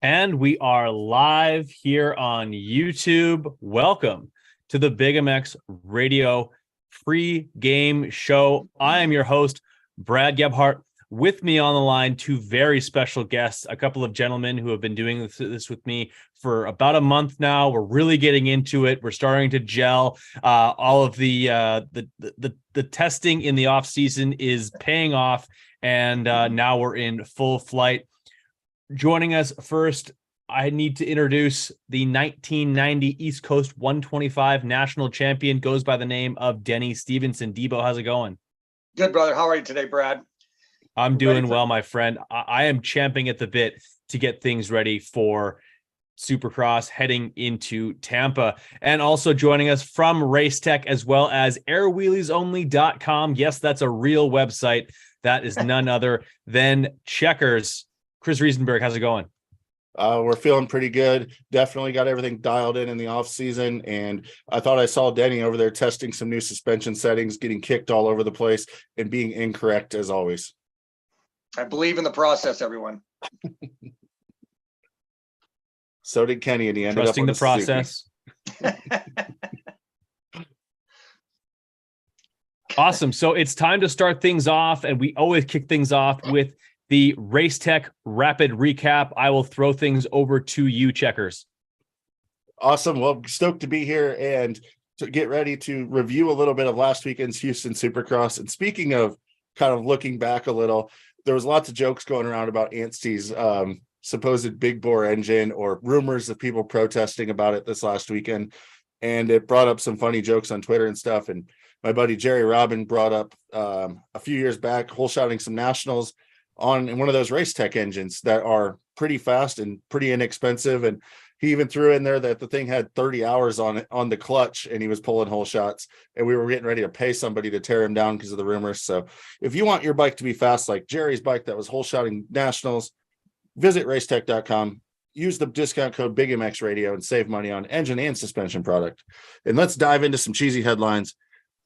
And we are live here on YouTube. Welcome to the Big MX Radio Pre-Game Show. I am your host, Brad Gebhart. With me on the line, two very special guests, a couple of gentlemen who have been doing this with me for about a month now. We're really getting into it. We're starting to gel. All of the testing in the off season is paying off, and now we're in full flight. Joining us first, I need to introduce the 1990 East Coast 125 national champion, goes by the name of Denny Stephenson. Debo, how's it going? Good, brother. How are you today, Brad? I'm doing well, my friend. I am champing at the bit to get things ready for Supercross heading into Tampa. And also joining us from Racetech as well as airwheeliesonly.com. Yes, that's a real website. That is none other than Checkers. Chris Riesenberg, how's it going? We're feeling pretty good. Definitely got everything dialed in the off season. And I thought I saw Denny over there testing some new suspension settings, getting kicked all over the place and being incorrect as always. I believe in the process, everyone. So did Kenny, and he ended Trusting up on the process. Awesome. So it's time to start things off, and we always kick things off with the Racetech Rapid Recap. I will throw things over to you, Checkers. Awesome. Well, stoked to be here and to get ready to review a little bit of last weekend's Houston Supercross. And speaking of kind of looking back a little, there was lots of jokes going around about Anstey's supposed big bore engine, or rumors of people protesting about it this last weekend. And it brought up some funny jokes on Twitter and stuff. And my buddy Jerry Robin brought up a few years back, hole shotting some nationals on one of those Racetech engines that are pretty fast and pretty inexpensive. And he even threw in there that the thing had 30 hours on it on the clutch, and he was pulling hole shots, and we were getting ready to pay somebody to tear him down because of the rumors. So if you want your bike to be fast like Jerry's bike that was hole shotting nationals, visit racetech.com, use the discount code BigMX Radio, and save money on engine and suspension product. And let's dive into some cheesy headlines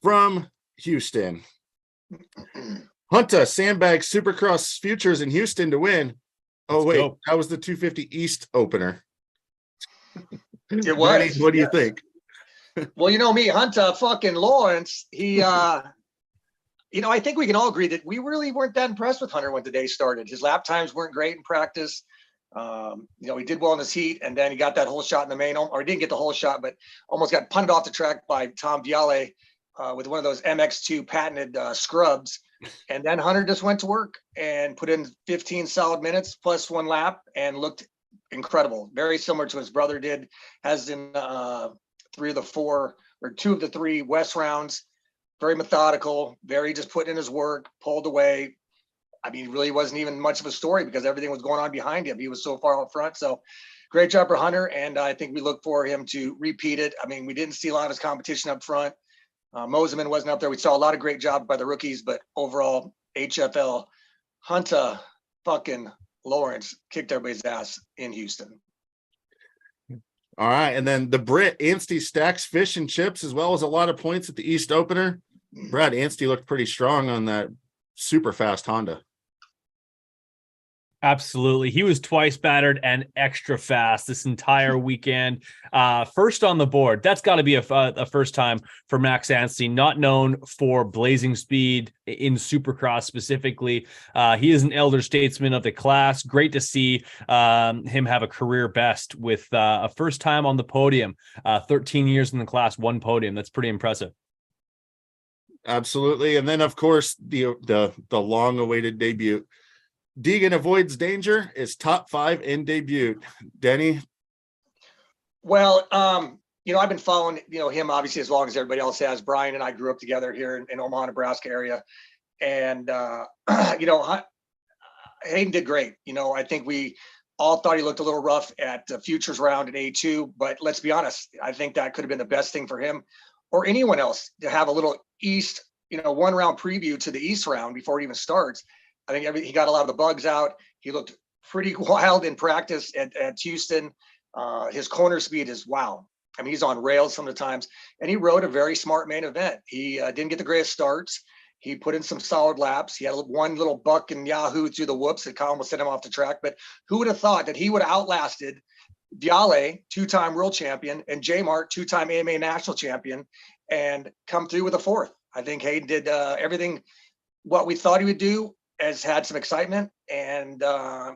from Houston. Hunta sandbag Supercross Futures in Houston to win. Oh, wait, go. That was the 250 East opener. It was. Denny, what do you think? Well, you know me, Hunta fucking Lawrence, he, I think we can all agree that we really weren't that impressed with Hunter when the day started. His lap times weren't great in practice. He did well in his heat, and then he got that whole shot in the main, or he didn't get the whole shot, but almost got punted off the track by Tom Viale with one of those MX2 patented scrubs. And then Hunter just went to work and put in 15 solid minutes plus one lap and looked incredible. Very similar to his brother did, has in two of the three West rounds. Very methodical, very just putting in his work, pulled away. I mean, really wasn't even much of a story because everything was going on behind him. He was so far out front. So great job for Hunter. And I think we look for him to repeat it. I mean, we didn't see a lot of his competition up front. Moseman wasn't up there. We saw a lot of great jobs by the rookies, but overall, HFL, Hunta fucking Lawrence kicked everybody's ass in Houston. All right. And then the Brit, Anstey stacks fish and chips, as well as a lot of points at the East opener. Brad, Anstey looked pretty strong on that super fast Honda. Absolutely. He was twice battered and extra fast this entire weekend. First on the board. That's got to be a first time for Max Anstey, not known for blazing speed in Supercross specifically. He is an elder statesman of the class. Great to see him have a career best with a first time on the podium. 13 years in the class, one podium. That's pretty impressive. Absolutely. And then, of course, the long-awaited debut. Deegan avoids danger, is top 5 in debut. Denny? Well, I've been following, him obviously as long as everybody else has. Brian and I grew up together here in Omaha, Nebraska area. And, Hayden did great. I think we all thought he looked a little rough at the Futures Round at A2, but let's be honest, I think that could have been the best thing for him or anyone else to have a little East, one round preview to the East round before it even starts. I think he got a lot of the bugs out. He looked pretty wild in practice at Houston. His corner speed is wow. I mean, he's on rails some of the times, and he rode a very smart main event. He didn't get the greatest starts. He put in some solid laps. He had one little buck and Yahoo through the whoops that almost sent him off the track. But who would have thought that he would have outlasted Viale, two-time world champion, and J-Mart, two-time AMA national champion, and come through with a fourth? I think Hayden did everything what we thought he would do, has had some excitement, and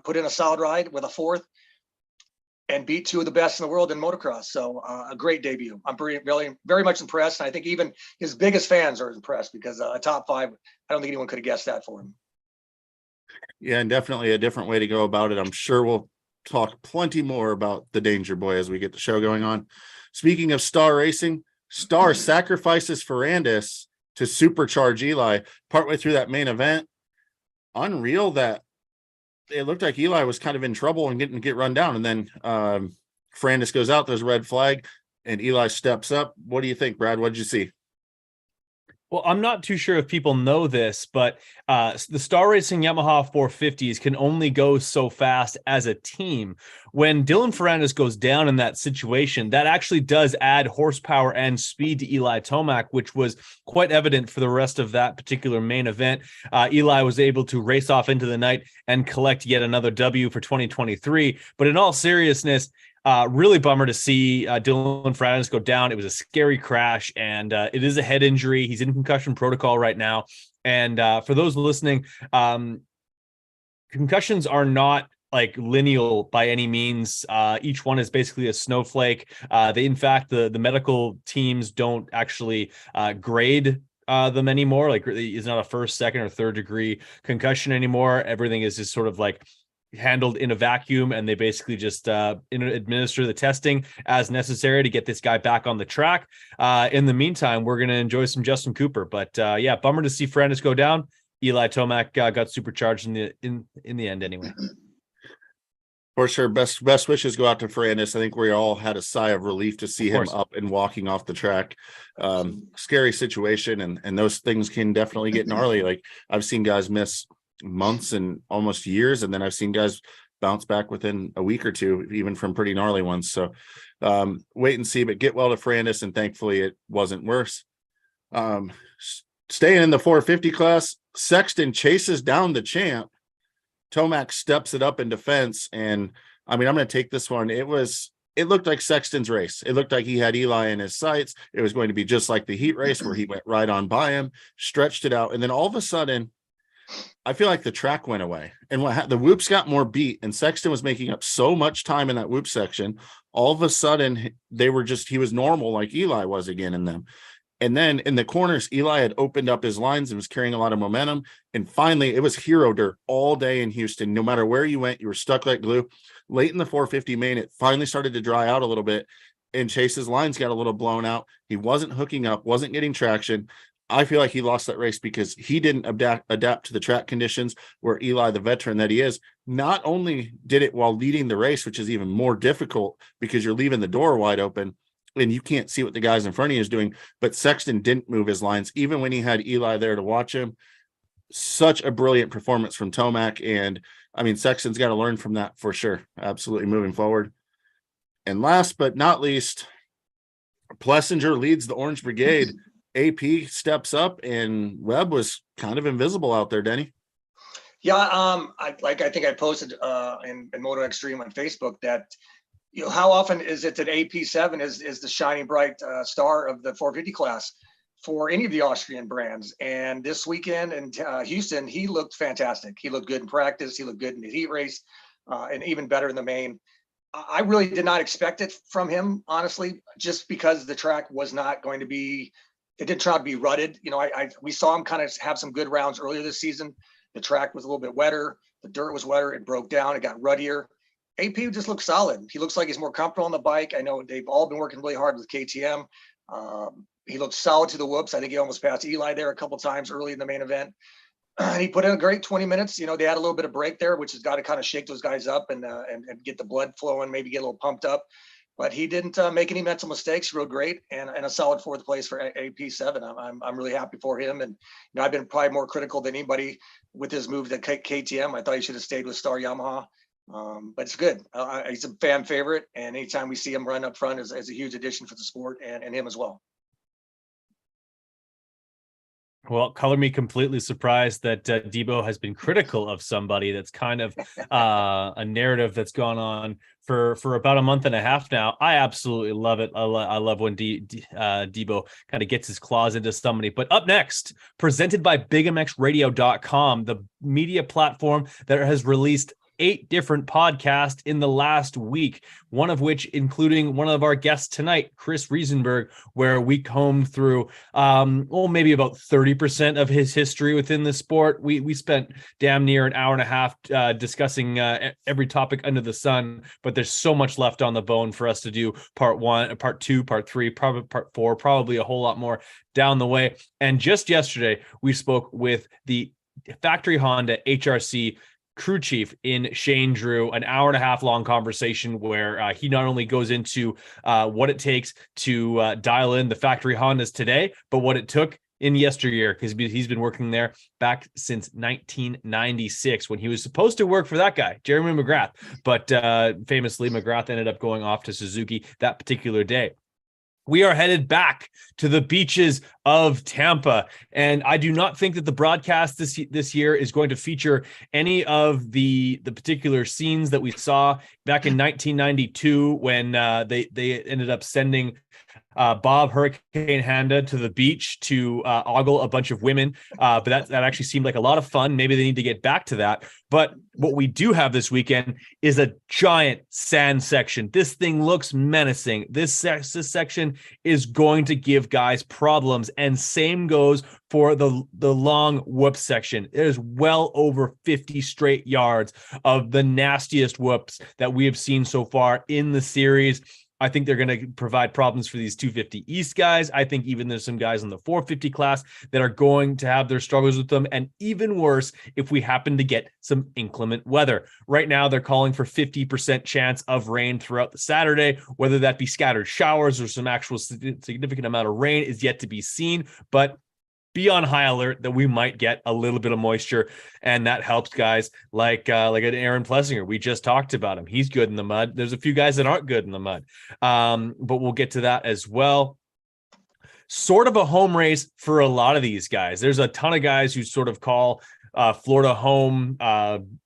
put in a solid ride with a fourth and beat two of the best in the world in motocross. So a great debut. I'm really very much impressed. And I think even his biggest fans are impressed, because a top five, I don't think anyone could have guessed that for him. Yeah, and definitely a different way to go about it. I'm sure we'll talk plenty more about the Danger Boy as we get the show going on. Speaking of Star Racing, Star sacrifices Ferrandis to supercharge Eli partway through that main event. Unreal that it looked like Eli was kind of in trouble and getting to get run down. And then Ferrandis goes out, there's a red flag, and Eli steps up. What do you think, Brad? What did you see? Well, I'm not too sure if people know this, but the Star Racing Yamaha 450s can only go so fast as a team. When Dylan Ferrandis goes down in that situation, that actually does add horsepower and speed to Eli Tomac, which was quite evident for the rest of that particular main event. Eli was able to race off into the night and collect yet another W for 2023. But in all seriousness, really bummer to see Dylan Ferrandis go down. It was a scary crash, and it is a head injury. He's in concussion protocol right now. And for those listening, concussions are not like lineal by any means. Each one is basically a snowflake. In fact, the medical teams don't actually grade them anymore. Like, it's not a first, second, or third degree concussion anymore. Everything is just sort of like handled in a vacuum, and they basically just administer the testing as necessary to get this guy back on the track. In the meantime, we're going to enjoy some Justin Cooper. But yeah, bummer to see Ferrandis go down. Eli Tomac got supercharged in the end anyway. For sure. Best wishes go out to Ferrandis. I think we all had a sigh of relief to see him up and walking off the track. Scary situation, and those things can definitely get gnarly. Like, I've seen guys miss months and almost years, and then I've seen guys bounce back within a week or two, even from pretty gnarly ones. So wait and see, but get well to Ferrandis, and thankfully it wasn't worse. Staying in the 450 class, Sexton chases down the champ. Tomac steps it up in defense, and I mean, I'm going to take this one. It looked like Sexton's race. It looked like he had Eli in his sights. It was going to be just like the heat race where he went right on by him, stretched it out, and then all of a sudden, I feel like the track went away, and the whoops got more beat, and Sexton was making up so much time in that whoop section. All of a sudden, he was normal like Eli was again in them. And then in the corners, Eli had opened up his lines and was carrying a lot of momentum. And finally, it was hero dirt all day in Houston. No matter where you went, you were stuck like glue. Late in the 450 main, it finally started to dry out a little bit, and Chase's lines got a little blown out. He wasn't hooking up, wasn't getting traction. I feel like he lost that race because he didn't adapt to the track conditions, where Eli, the veteran that he is, not only did it while leading the race, which is even more difficult because you're leaving the door wide open and you can't see what the guys in front of you is doing, but Sexton didn't move his lines, even when he had Eli there to watch him. Such a brilliant performance from Tomac. And I mean, Sexton's got to learn from that for sure. Absolutely moving forward. And last but not least, Plessinger leads the Orange Brigade. AP steps up, and Webb was kind of invisible out there, Denny. Yeah, I think I posted in Moto Extreme on Facebook that, you know, how often is it that AP7 is the shining bright star of the 450 class for any of the Austrian brands? And this weekend in Houston, he looked fantastic. He looked good in practice. He looked good in the heat race, and even better in the main. I really did not expect it from him, honestly, just because the track was not going to be. It didn't try to be rutted. You know, we saw him kind of have some good rounds earlier this season. The track was a little bit wetter. The dirt was wetter. It broke down. It got ruddier. AP just looks solid. He looks like he's more comfortable on the bike. I know they've all been working really hard with KTM. He looked solid to the whoops. I think he almost passed Eli there a couple times early in the main event. He put in a great 20 minutes. You know, they had a little bit of break there, which has got to kind of shake those guys up and get the blood flowing, maybe get a little pumped up. But he didn't make any mental mistakes. He rode great, and a solid fourth place for AP7. I'm really happy for him. And, you know, I've been probably more critical than anybody with his move to KTM. I thought he should have stayed with Star Yamaha. But it's good. He's a fan favorite, and anytime we see him run up front is a huge addition for the sport and him as well. Well, color me completely surprised that Debo has been critical of somebody. That's kind of a narrative that's gone on for about a month and a half now. I absolutely love it. I love when Debo kind of gets his claws into somebody. But up next, presented by BigMXRadio.com, the media platform that has released 8 different podcasts in the last week, one of which including one of our guests tonight, Chris Riesenberg, where we combed through maybe about 30% of his history within the sport. We spent damn near an hour and a half discussing every topic under the sun, but there's so much left on the bone for us to do part 1, part 2, part 3, probably part 4, probably a whole lot more down the way. And just yesterday, we spoke with the Factory Honda HRC crew chief in Shane Drew, an hour and a half long conversation where he not only goes into what it takes to dial in the factory Hondas today, but what it took in yesteryear, because he's been working there back since 1996 when he was supposed to work for that guy, Jeremy McGrath. But famously, McGrath ended up going off to Suzuki that particular day. We are headed back to the beaches of Tampa, and I do not think that the broadcast this year is going to feature any of the particular scenes that we saw back in 1992 when they ended up sending Bob Hurricane Honda to the beach to ogle a bunch of women. But that actually seemed like a lot of fun. Maybe they need to get back to that. But what we do have this weekend is a giant sand section. This thing looks menacing. This section is going to give guys problems. And same goes for the long whoop section. There's well over 50 straight yards of the nastiest whoops that we have seen so far in the series. I think they're going to provide problems for these 250 East guys. I think even there's some guys in the 450 class that are going to have their struggles with them. And even worse, if we happen to get some inclement weather. Right now, they're calling for 50% chance of rain throughout the Saturday. Whether that be scattered showers or some actual significant amount of rain is yet to be seen. But be on high alert that we might get a little bit of moisture, and that helps guys like an Aaron Plessinger. We just talked about him. He's good in the mud. There's a few guys that aren't good in the mud, but we'll get to that as well. Sort of a home race for a lot of these guys. There's a ton of guys who sort of call Florida home.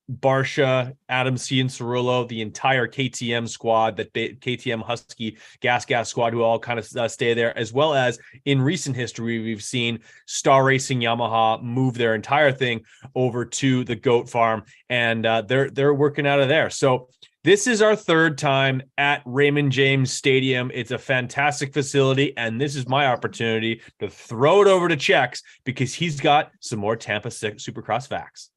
Barsha, Adam Cianciarulo, the entire KTM squad, that KTM Husky gas squad, who all kind of stay there, as well as in recent history, we've seen Star Racing Yamaha move their entire thing over to the Goat Farm, and they're working out of there. So this is our third time at Raymond James Stadium. It's a fantastic facility, and this is my opportunity to throw it over to Chex because he's got some more Tampa Supercross facts.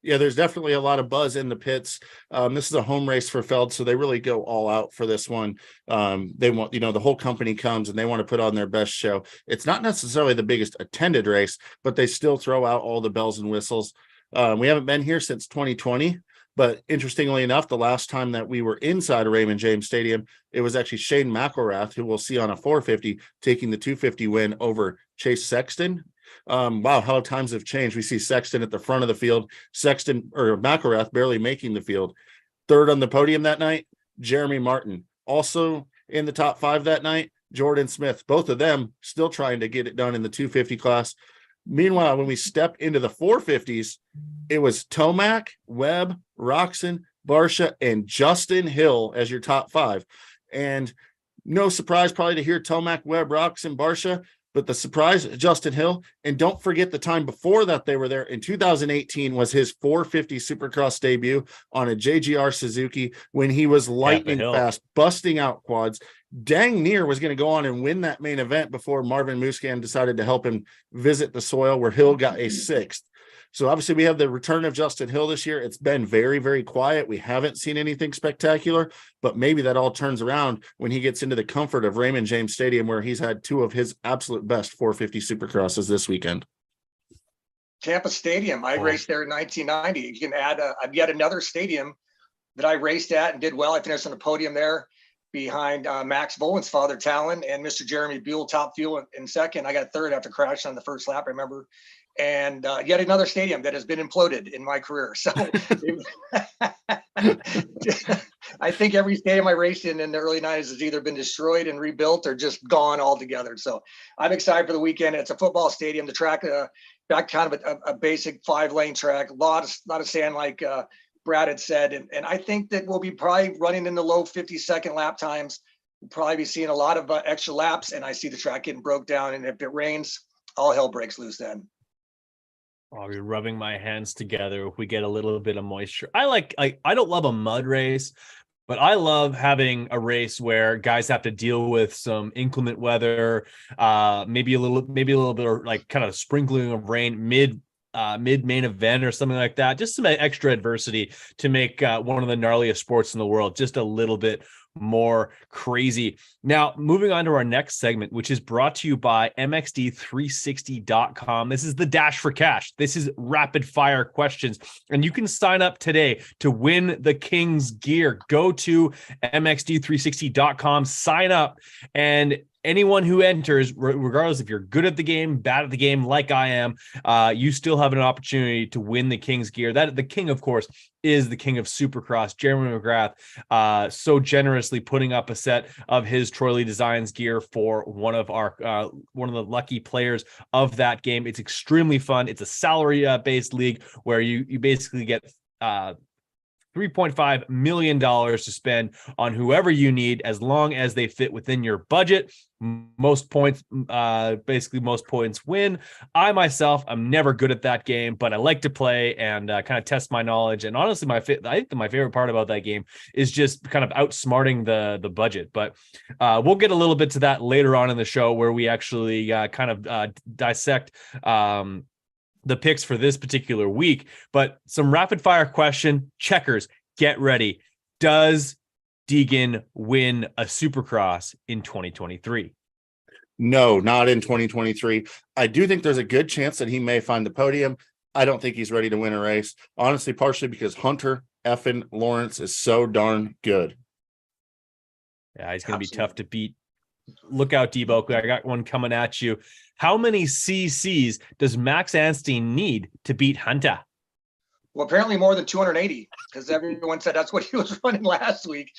Yeah, there's definitely a lot of buzz in the pits. This is a home race for Feld, so they really go all out for this one. They want, the whole company comes and they want to put on their best show. It's not necessarily the biggest attended race, but they still throw out all the bells and whistles. We haven't been here since 2020, but interestingly enough, the last time that we were inside of Raymond James Stadium, it was actually Shane McElrath, who we'll see on a 450, taking the 250 win over Chase Sexton. Wow, how times have changed. We see Sexton at the front of the field, McElrath barely making the field. Third on the podium that night, Jeremy Martin. Also in the top 5 that night, Jordan Smith. Both of them still trying to get it done in the 250 class. Meanwhile, when we step into the 450s, it was Tomac, Webb, Roxon, Barsha, and Justin Hill as your top 5. And no surprise probably to hear Tomac, Webb, Roxon, Barsha, but the surprise, Justin Hill. And don't forget the time before that they were there. In 2018 was his 450 Supercross debut on a JGR Suzuki when he was lightning fast, busting out quads. Dang near was going to go on and win that main event before Marvin Muscan decided to help him visit the soil, where Hill got a 6th. So obviously we have the return of Justin Hill this year. It's been very, very quiet. We haven't seen anything spectacular, but maybe that all turns around when he gets into the comfort of Raymond James Stadium, where he's had 2 of his absolute best 450 Supercrosses this weekend. Tampa Stadium. I raced there in 1990. You can add yet another stadium that I raced at and did well. I finished on the podium there behind Max Bowen's father, Talon, and Mr. Jeremy Buell, top fuel in second. I got third after crashing on the first lap, I remember. and yet another stadium that has been imploded in my career. So I think every stadium I raced in the early 90s has either been destroyed and rebuilt or just gone altogether. So I'm excited for the weekend. It's a football stadium. The track, back kind of a basic 5-lane track, a lot of sand, like Brad had said. And I think that we'll be probably running in the low 50-second lap times. We'll probably be seeing a lot of extra laps, and I see the track getting broke down. And if it rains, all hell breaks loose then. I'll be rubbing my hands together if we get a little bit of moisture. I don't love a mud race, but I love having a race where guys have to deal with some inclement weather, maybe a little bit of like kind of sprinkling of rain mid main event or something like that. Just some extra adversity to make one of the gnarliest sports in the world just a little bit more crazy. Now, moving on to our next segment, which is brought to you by MXD360.com. This is the Dash for Cash. This is rapid fire questions, and you can sign up today to win the King's gear. Go to MXD360.com, sign up, and anyone who enters, regardless if you're good at the game, bad at the game, like I am, you still have an opportunity to win the King's gear. That the King, of course, is the King of Supercross, Jeremy McGrath, so generously putting up a set of his Troy Lee Designs gear for one of the lucky players of that game. It's extremely fun. It's a salary based league where you basically get $3.5 million to spend on whoever you need, as long as they fit within your budget. Most points win. I myself, I'm never good at that game, but I like to play and kind of test my knowledge. And honestly, I think my favorite part about that game is just kind of outsmarting the budget. But we'll get a little bit to that later on in the show, where we actually kind of dissect the picks for this particular week. But some rapid fire question. Checkers, get ready. Does Deegan win a Supercross in 2023? No, not in 2023. I do think there's a good chance that he may find the podium. I don't think he's ready to win a race, honestly, partially because Hunter effing Lawrence is so darn good. Yeah, he's going to be tough to beat. Look out, Debo. I got one coming at you. How many CCs does Max Anstey need to beat Hunter? Well, apparently more than 280, because everyone said that's what he was running last week.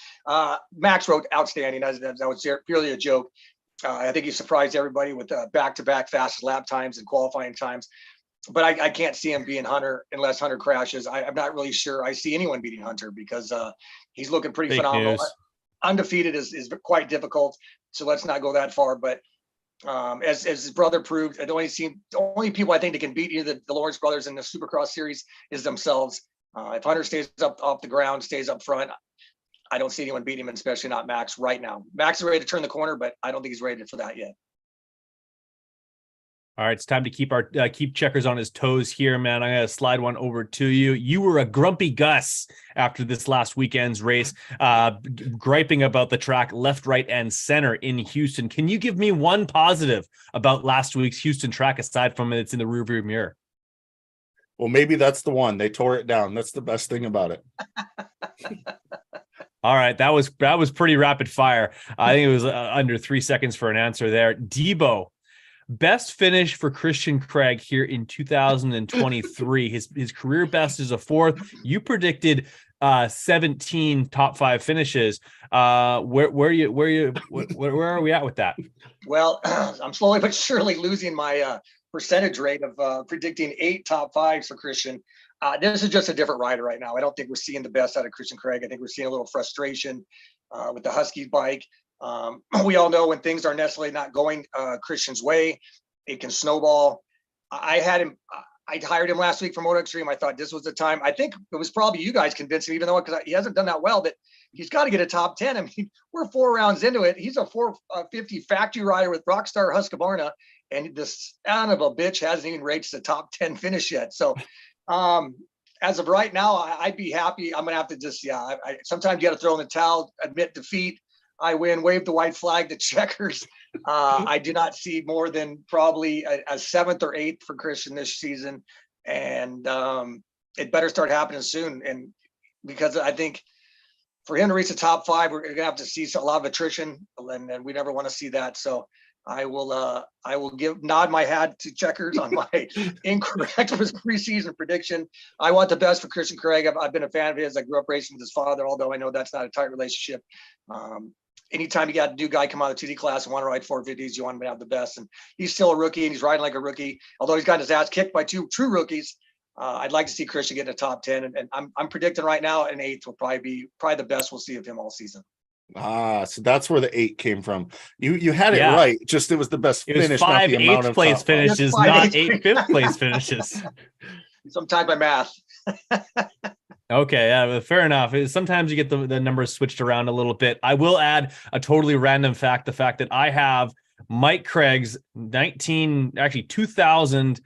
Max wrote outstanding. That was purely a joke. I think he surprised everybody with back-to-back fastest lap times and qualifying times. But I can't see him being Hunter unless Hunter crashes. I'm not really sure I see anyone beating Hunter, because he's looking pretty phenomenal. News. Undefeated is quite difficult, so let's not go that far. But as his brother proved, the only people I think that can beat either the Lawrence brothers in the Supercross series is themselves. If Hunter stays up off the ground, stays up front, I don't see anyone beating him, especially not Max right now. Max is ready to turn the corner, but I don't think he's ready for that yet. All right, it's time to keep Checkers on his toes here, man. I'm going to slide one over to you. You were a grumpy Gus after this last weekend's race, griping about the track left, right, and center in Houston. Can you give me one positive about last week's Houston track, aside from it's in the rearview mirror? Well, maybe that's the one. They tore it down. That's the best thing about it. All right, that was pretty rapid fire. I think it was under 3 seconds for an answer there. Debo. Best finish for Christian Craig here in 2023. His career best is a fourth. You predicted 17 top 5 finishes. Where are we at with that? Well, I'm slowly but surely losing my percentage rate of predicting 8 top 5s for Christian. This is just a different rider right now. I don't think we're seeing the best out of Christian Craig. I think we're seeing a little frustration with the Husky bike. We all know when things are necessarily not going Christian's way, it can snowball. I hired him last week for Moto Extreme. I thought this was the time. I think it was probably you guys convinced him, even though because he hasn't done that well, that he's got to get a top 10. I mean, we're 4 rounds into it. He's a 450 factory rider with Rockstar Husqvarna, and this son of a bitch hasn't even reached the top 10 finish yet. So as of right now, I'd be happy. I'm going to have to just, sometimes you got to throw in the towel, admit defeat. I win, wave the white flag, the Checkers. I do not see more than probably a 7th or 8th for Christian this season. And it better start happening soon. And because I think for him to reach the top 5, we're going to have to see a lot of attrition, and we never want to see that. So I will nod my head to Checkers on my incorrect preseason prediction. I want the best for Christian Craig. I've been a fan of his. I grew up racing with his father, although I know that's not a tight relationship. Anytime you got a new guy come out of the TD class and want to ride 450s, you want him to have the best. And he's still a rookie and he's riding like a rookie. Although he's gotten his ass kicked by two true rookies, I'd like to see Christian get in the top 10. And I'm predicting right now an 8th will probably be the best we'll see of him all season. So that's where the 8 came from. You had it right. Just it was the best finish. It was 5 8th place finishes, not 8 5th place finishes. Sometimes by math. Okay, yeah, fair enough. Sometimes you get the numbers switched around a little bit. I will add a totally random fact: the fact that I have Mike Craig's 2000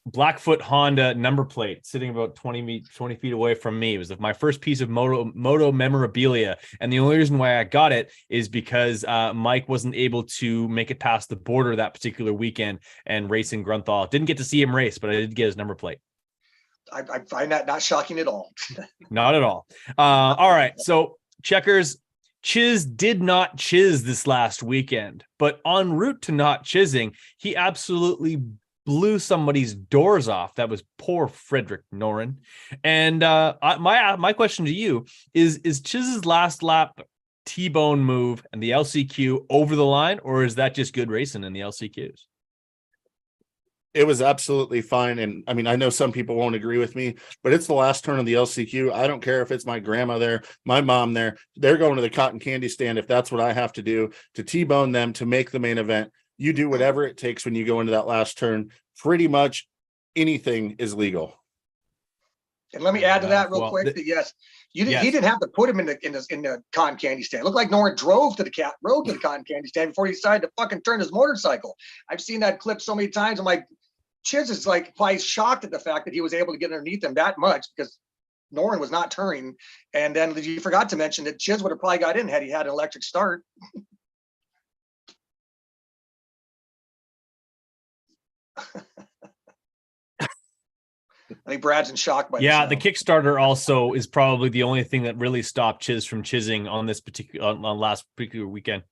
Blackfoot Honda number plate sitting about 20 feet away from me. It was my first piece of moto memorabilia. And the only reason why I got it is because Mike wasn't able to make it past the border that particular weekend and race in Grunthal. Didn't get to see him race, but I did get his number plate. I find that not shocking at all. Not at all. All right. So Checkers, Chiz did not chiz this last weekend, but en route to not chizzing, he absolutely blew somebody's doors off. That was poor Frederick Noren. And my question to you is Chiz's last lap T-bone move and the LCQ over the line, or is that just good racing in the LCQs? It was absolutely fine. And I mean, I know some people won't agree with me, but it's the last turn of the LCQ. I don't care if it's my grandma there, my mom there. They're going to the cotton candy stand if that's what I have to do to T-bone them to make the main event. You do whatever it takes when you go into that last turn. Pretty much anything is legal. And let me add to that real quick. That yes, he didn't have to put him in the cotton candy stand. It looked like Noren drove to the cotton candy stand before he decided to fucking turn his motorcycle. I've seen that clip so many times. I'm like, Chiz is like probably shocked at the fact that he was able to get underneath him that much because Noren was not turning. And then you forgot to mention that Chiz would have probably got in had he had an electric start. I think Brad's in shock by the Kickstarter also is probably the only thing that really stopped Chiz from chizzing on this on last particular weekend.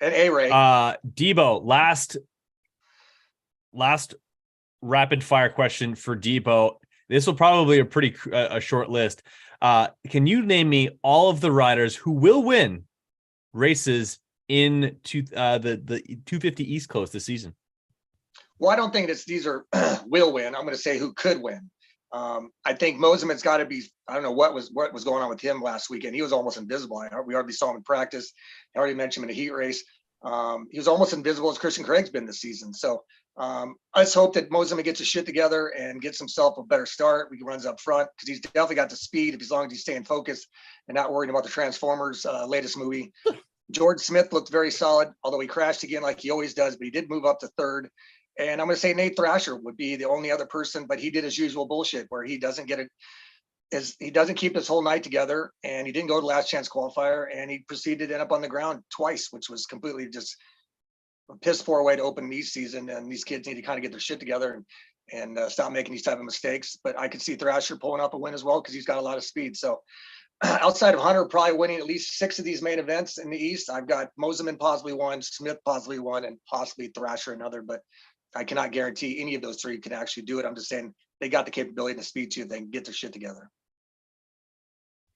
And A-Ray. Debo, last rapid fire question for Debo. This will probably be a short list. Can you name me all of the riders who will win races in the 250 East Coast this season? Well, I don't think these are will win. I'm going to say who could win. I think Moseman's got to be. I don't know what was going on with him last weekend. He was almost invisible. We hardly saw him in practice. I already mentioned him in a heat race. He was almost invisible as Christian Craig's been this season. So let's hope that Moseman gets his shit together and gets himself a better start. He runs up front because he's definitely got the speed as long as he's staying focused and not worrying about the Transformers latest movie. George Smith looked very solid, although he crashed again like he always does, but he did move up to third. And I'm going to say Nate Thrasher would be the only other person, but he did his usual bullshit where he doesn't keep his whole night together, and he didn't go to last chance qualifier, and he proceeded to end up on the ground twice, which was completely just a piss poor way to open the season. And these kids need to kind of get their shit together and stop making these type of mistakes. But I could see Thrasher pulling up a win as well because he's got a lot of speed. So outside of Hunter probably winning at least 6 of these main events in the East, I've got Moseman possibly one, Smith possibly one, and possibly Thrasher another. But I cannot guarantee any of those 3 can actually do it. I'm just saying they got the capability and the speed to they can get their shit together.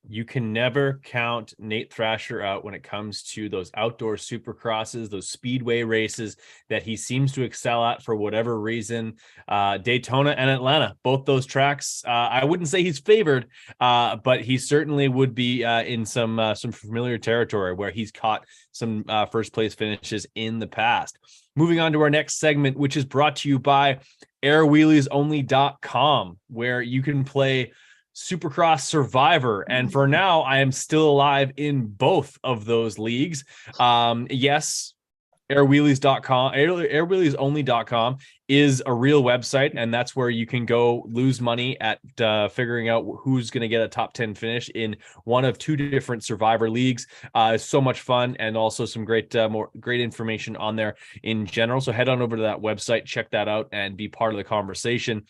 You can never count Nate Thrasher out when it comes to those outdoor supercrosses, those speedway races that he seems to excel at for whatever reason. Daytona and Atlanta, both those tracks. I wouldn't say he's favored, but he certainly would be in some familiar territory where he's caught some first place finishes in the past. Moving on to our next segment, which is brought to you by airwheeliesonly.com, where you can play Supercross Survivor. And for now, I am still alive in both of those leagues. Yes, airwheelies.com, airwheeliesonly.com is a real website, and that's where you can go lose money at figuring out who's going to get a top 10 finish in one of 2 different Survivor leagues. It's so much fun, and also some great information on there in general. So head on over to that website, check that out, and be part of the conversation.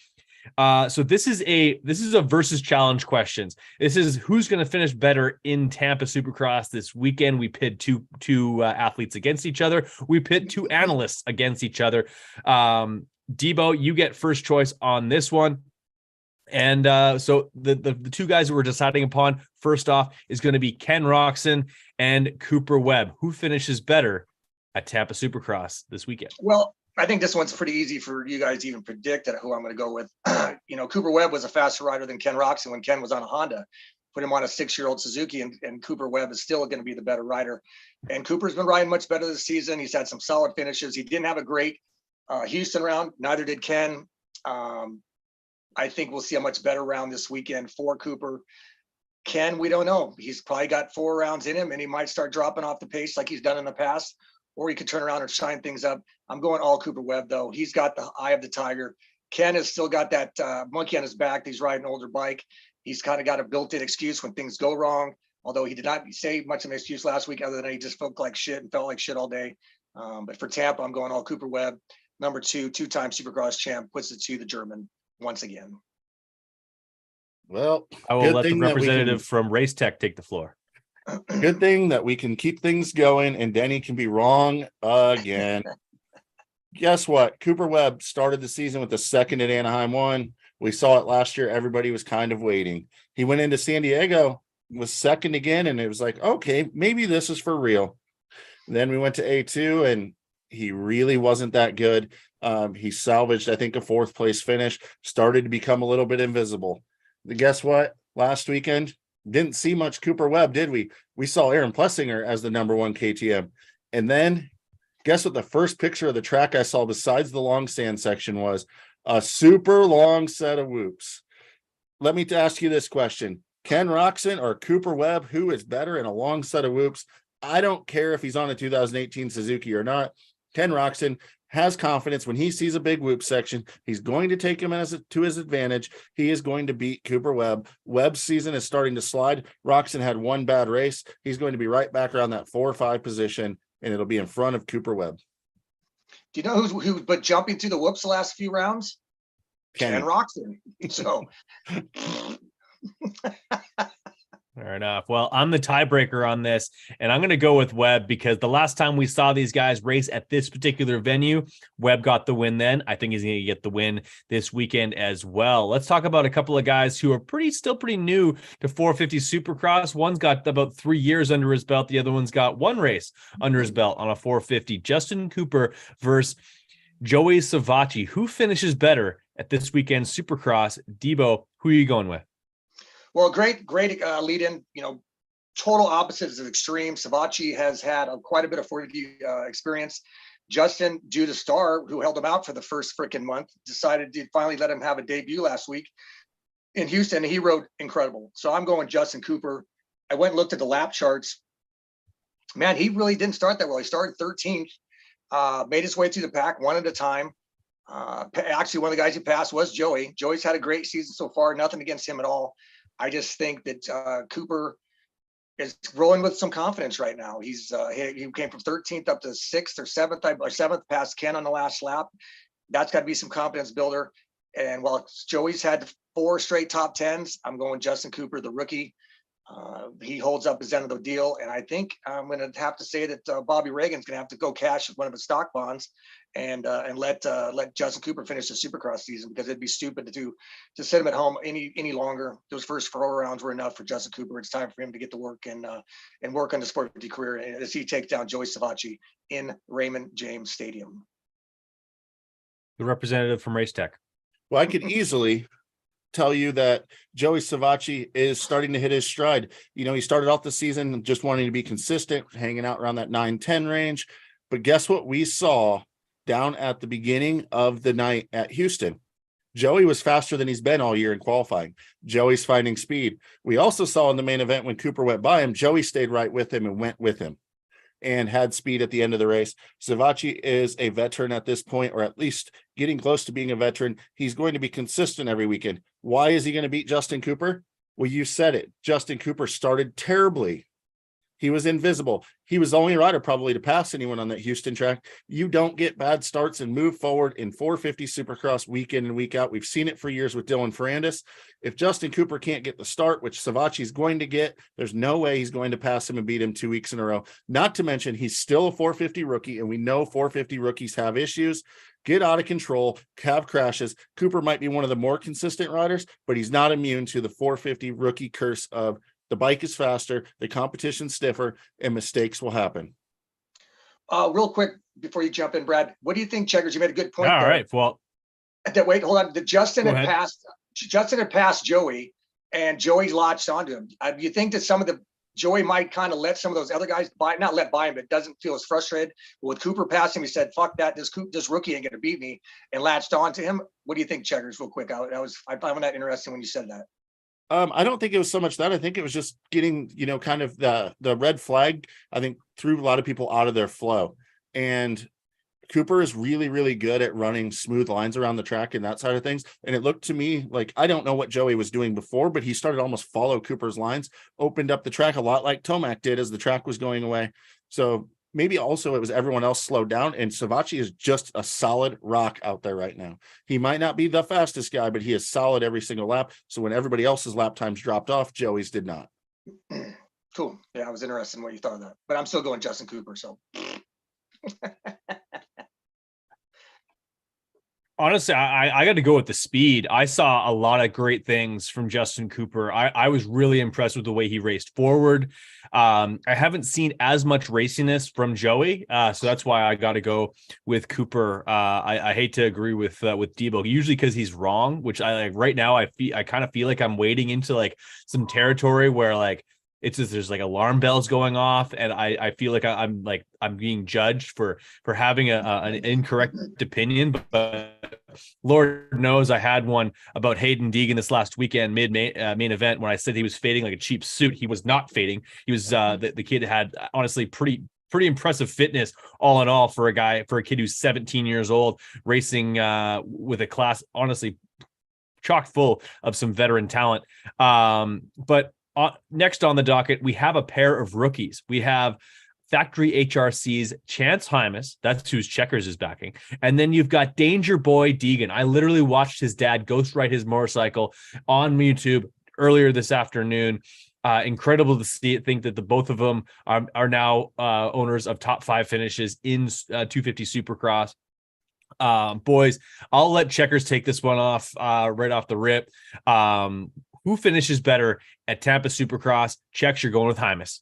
So this is a versus challenge questions. This is who's going to finish better in Tampa Supercross this weekend. We pit two athletes against each other. We pit two analysts against each other. Debo, you get first choice on this one. And so the two guys that we're deciding upon first off is going to be Ken Roczen and Cooper Webb. Who finishes better at Tampa Supercross this weekend? Well, I think this one's pretty easy for you guys to even predict who I'm going to go with. Cooper Webb was a faster rider than Ken Roczen when Ken was on a Honda. Put him on a 6-year-old Suzuki, and Cooper Webb is still going to be the better rider. And Cooper's been riding much better this season. He's had some solid finishes. He didn't have a great Houston round. Neither did Ken. I think we'll see a much better round this weekend for Cooper. Ken, we don't know. He's probably got 4 rounds in him, and he might start dropping off the pace like he's done in the past, or he could turn around and shine things up. I'm going all Cooper Webb, though. He's got the eye of the tiger. Ken has still got that monkey on his back. He's riding an older bike. He's kind of got a built-in excuse when things go wrong, although he did not say much of an excuse last week other than he just felt like shit all day. But for Tampa, I'm going all Cooper Webb. Number 2, 2-time Supercross champ, puts it to the German once again. Well, I will let the representative from Race Tech take the floor. Good thing that we can keep things going and Denny can be wrong again. Guess what? Cooper Webb started the season with the second at Anaheim 1. We saw it last year. Everybody was kind of waiting. He went into San Diego, was second again, and it was like, okay, maybe this is for real. Then we went to A2, and he really wasn't that good. He salvaged, I think, a 4th place finish, started to become a little bit invisible. Guess what? Last weekend, didn't see much Cooper Webb, did we? We saw Aaron Plessinger as the number 1 KTM. And then guess what the first picture of the track I saw besides the long stand section was? A super long set of whoops. Let me ask you this question. Ken Roczen or Cooper Webb, who is better in a long set of whoops? I don't care if he's on a 2018 Suzuki or not. Ken Roczen has confidence when he sees a big whoop section. He's going to take him to his advantage. He is going to beat Cooper Webb. Webb's season is starting to slide. Roczen had 1 bad race. He's going to be right back around that 4 or 5 position, and it'll be in front of Cooper Webb. Do you know who's but jumping through the whoops the last few rounds? Ken Roczen. So Fair enough. Well, I'm the tiebreaker on this, and I'm going to go with Webb because the last time we saw these guys race at this particular venue, Webb got the win then. I think he's going to get the win this weekend as well. Let's talk about a couple of guys who are still pretty new to 450 Supercross. One's got about 3 years under his belt. The other one's got 1 race under his belt on a 450. Justin Cooper versus Joey Savacci. Who finishes better at this weekend's Supercross? Debo, who are you going with? Well, great lead in, total opposites of extreme. Savacci has had quite a bit of 450 experience. Justin, due to Star, who held him out for the first freaking month, decided to finally let him have a debut last week in Houston. He rode incredible. So I'm going Justin Cooper. I went and looked at the lap charts. Man, he really didn't start that well. He started 13th, made his way through the pack one at a time. Actually, one of the guys he passed was Joey. Joey's had a great season so far. Nothing against him at all. I just think that Cooper is rolling with some confidence right now. He came from 13th up to 6th or 7th, or 7th past Ken on the last lap. That's got to be some confidence builder. And while Joey's had 4 straight top 10s, I'm going Justin Cooper, the rookie. He holds up his end of the deal. And I think I'm going to have to say that Bobby Reagan's going to have to go cash one of his stock bonds and let Justin Cooper finish the Supercross season, because it'd be stupid to sit him at home any longer. Those first 4 rounds were enough for Justin Cooper. It's time for him to get to work and work on the Sport 50 career as he takes down Joey Savacci in Raymond James Stadium. The representative from Race Tech. Well, I could easily tell you that Joey Savacci is starting to hit his stride. He started off the season just wanting to be consistent, hanging out around that 9-10 range. But guess what we saw down at the beginning of the night at Houston? Joey was faster than he's been all year in qualifying. Joey's finding speed. We also saw in the main event when Cooper went by him, Joey stayed right with him and went with him and had speed at the end of the race. Savacci is a veteran at this point, or at least getting close to being a veteran. He's going to be consistent every weekend. Why is he going to beat Justin Cooper? Well, you said it. Justin Cooper started terribly. He was invisible. He was the only rider probably to pass anyone on that Houston track. You don't get bad starts and move forward in 450 Supercross week in and week out. We've seen it for years with Dylan Ferrandis. If Justin Cooper can't get the start, which Savacci's going to get, there's no way he's going to pass him and beat him 2 weeks in a row. Not to mention, he's still a 450 rookie, and we know 450 rookies have issues, get out of control, have crashes. Cooper might be one of the more consistent riders, but he's not immune to the 450 rookie curse of the bike is faster, the competition's stiffer, and mistakes will happen. Real quick before you jump in, Brad, what do you think, Checkers? You made a good point. All there. right. Well, wait, hold on. Justin Go had ahead. passed Joey, and Joey latched onto him. Do you think that Joey might kind of let some of those other guys not let by him, but doesn't feel as frustrated? But with Cooper passing, he said, "Fuck that! This rookie ain't gonna beat me," and latched onto him. What do you think, Checkers? Real quick, I found that interesting when you said that. I don't think it was so much that. I think it was just getting, kind of the red flag, I think, threw a lot of people out of their flow. And Cooper is really, really good at running smooth lines around the track and that side of things. And it looked to me like, I don't know what Joey was doing before, but he started to almost follow Cooper's lines, opened up the track a lot like Tomac did as the track was going away. So maybe also it was everyone else slowed down, and Savacci is just a solid rock out there right now. He might not be the fastest guy, but he is solid every single lap. So when everybody else's lap times dropped off, Joey's did not. Cool. Yeah, I was interested in what you thought of that, but I'm still going Justin Cooper. So honestly, I got to go with the speed. I saw a lot of great things from Justin Cooper. I was really impressed with the way he raced forward. I haven't seen as much raciness from Joey, so that's why I got to go with Cooper. I hate to agree with Debo, usually because he's wrong, which I like right now. I kind of feel like I'm wading into like some territory where like it's just there's like alarm bells going off, and I feel like I'm being judged for having an incorrect opinion, but Lord knows I had one about Hayden Deegan this last weekend main event when I said he was fading like a cheap suit. He was not fading. He was the kid had honestly pretty impressive fitness all in all for a kid who's 17 years old, racing with a class honestly chock full of some veteran talent. But next on the docket, we have a pair of rookies. We have Factory HRC's Chance Hymas, that's whose Checkers is backing. And then you've got Danger Boy Deegan. I literally watched his dad ghost ride his motorcycle on YouTube earlier this afternoon. Incredible to see it. Think that the both of them are now owners of top 5 finishes in 250 Supercross. Boys, I'll let Checkers take this one off right off the rip. Who finishes better at Tampa Supercross? Checks, you're going with Hymas.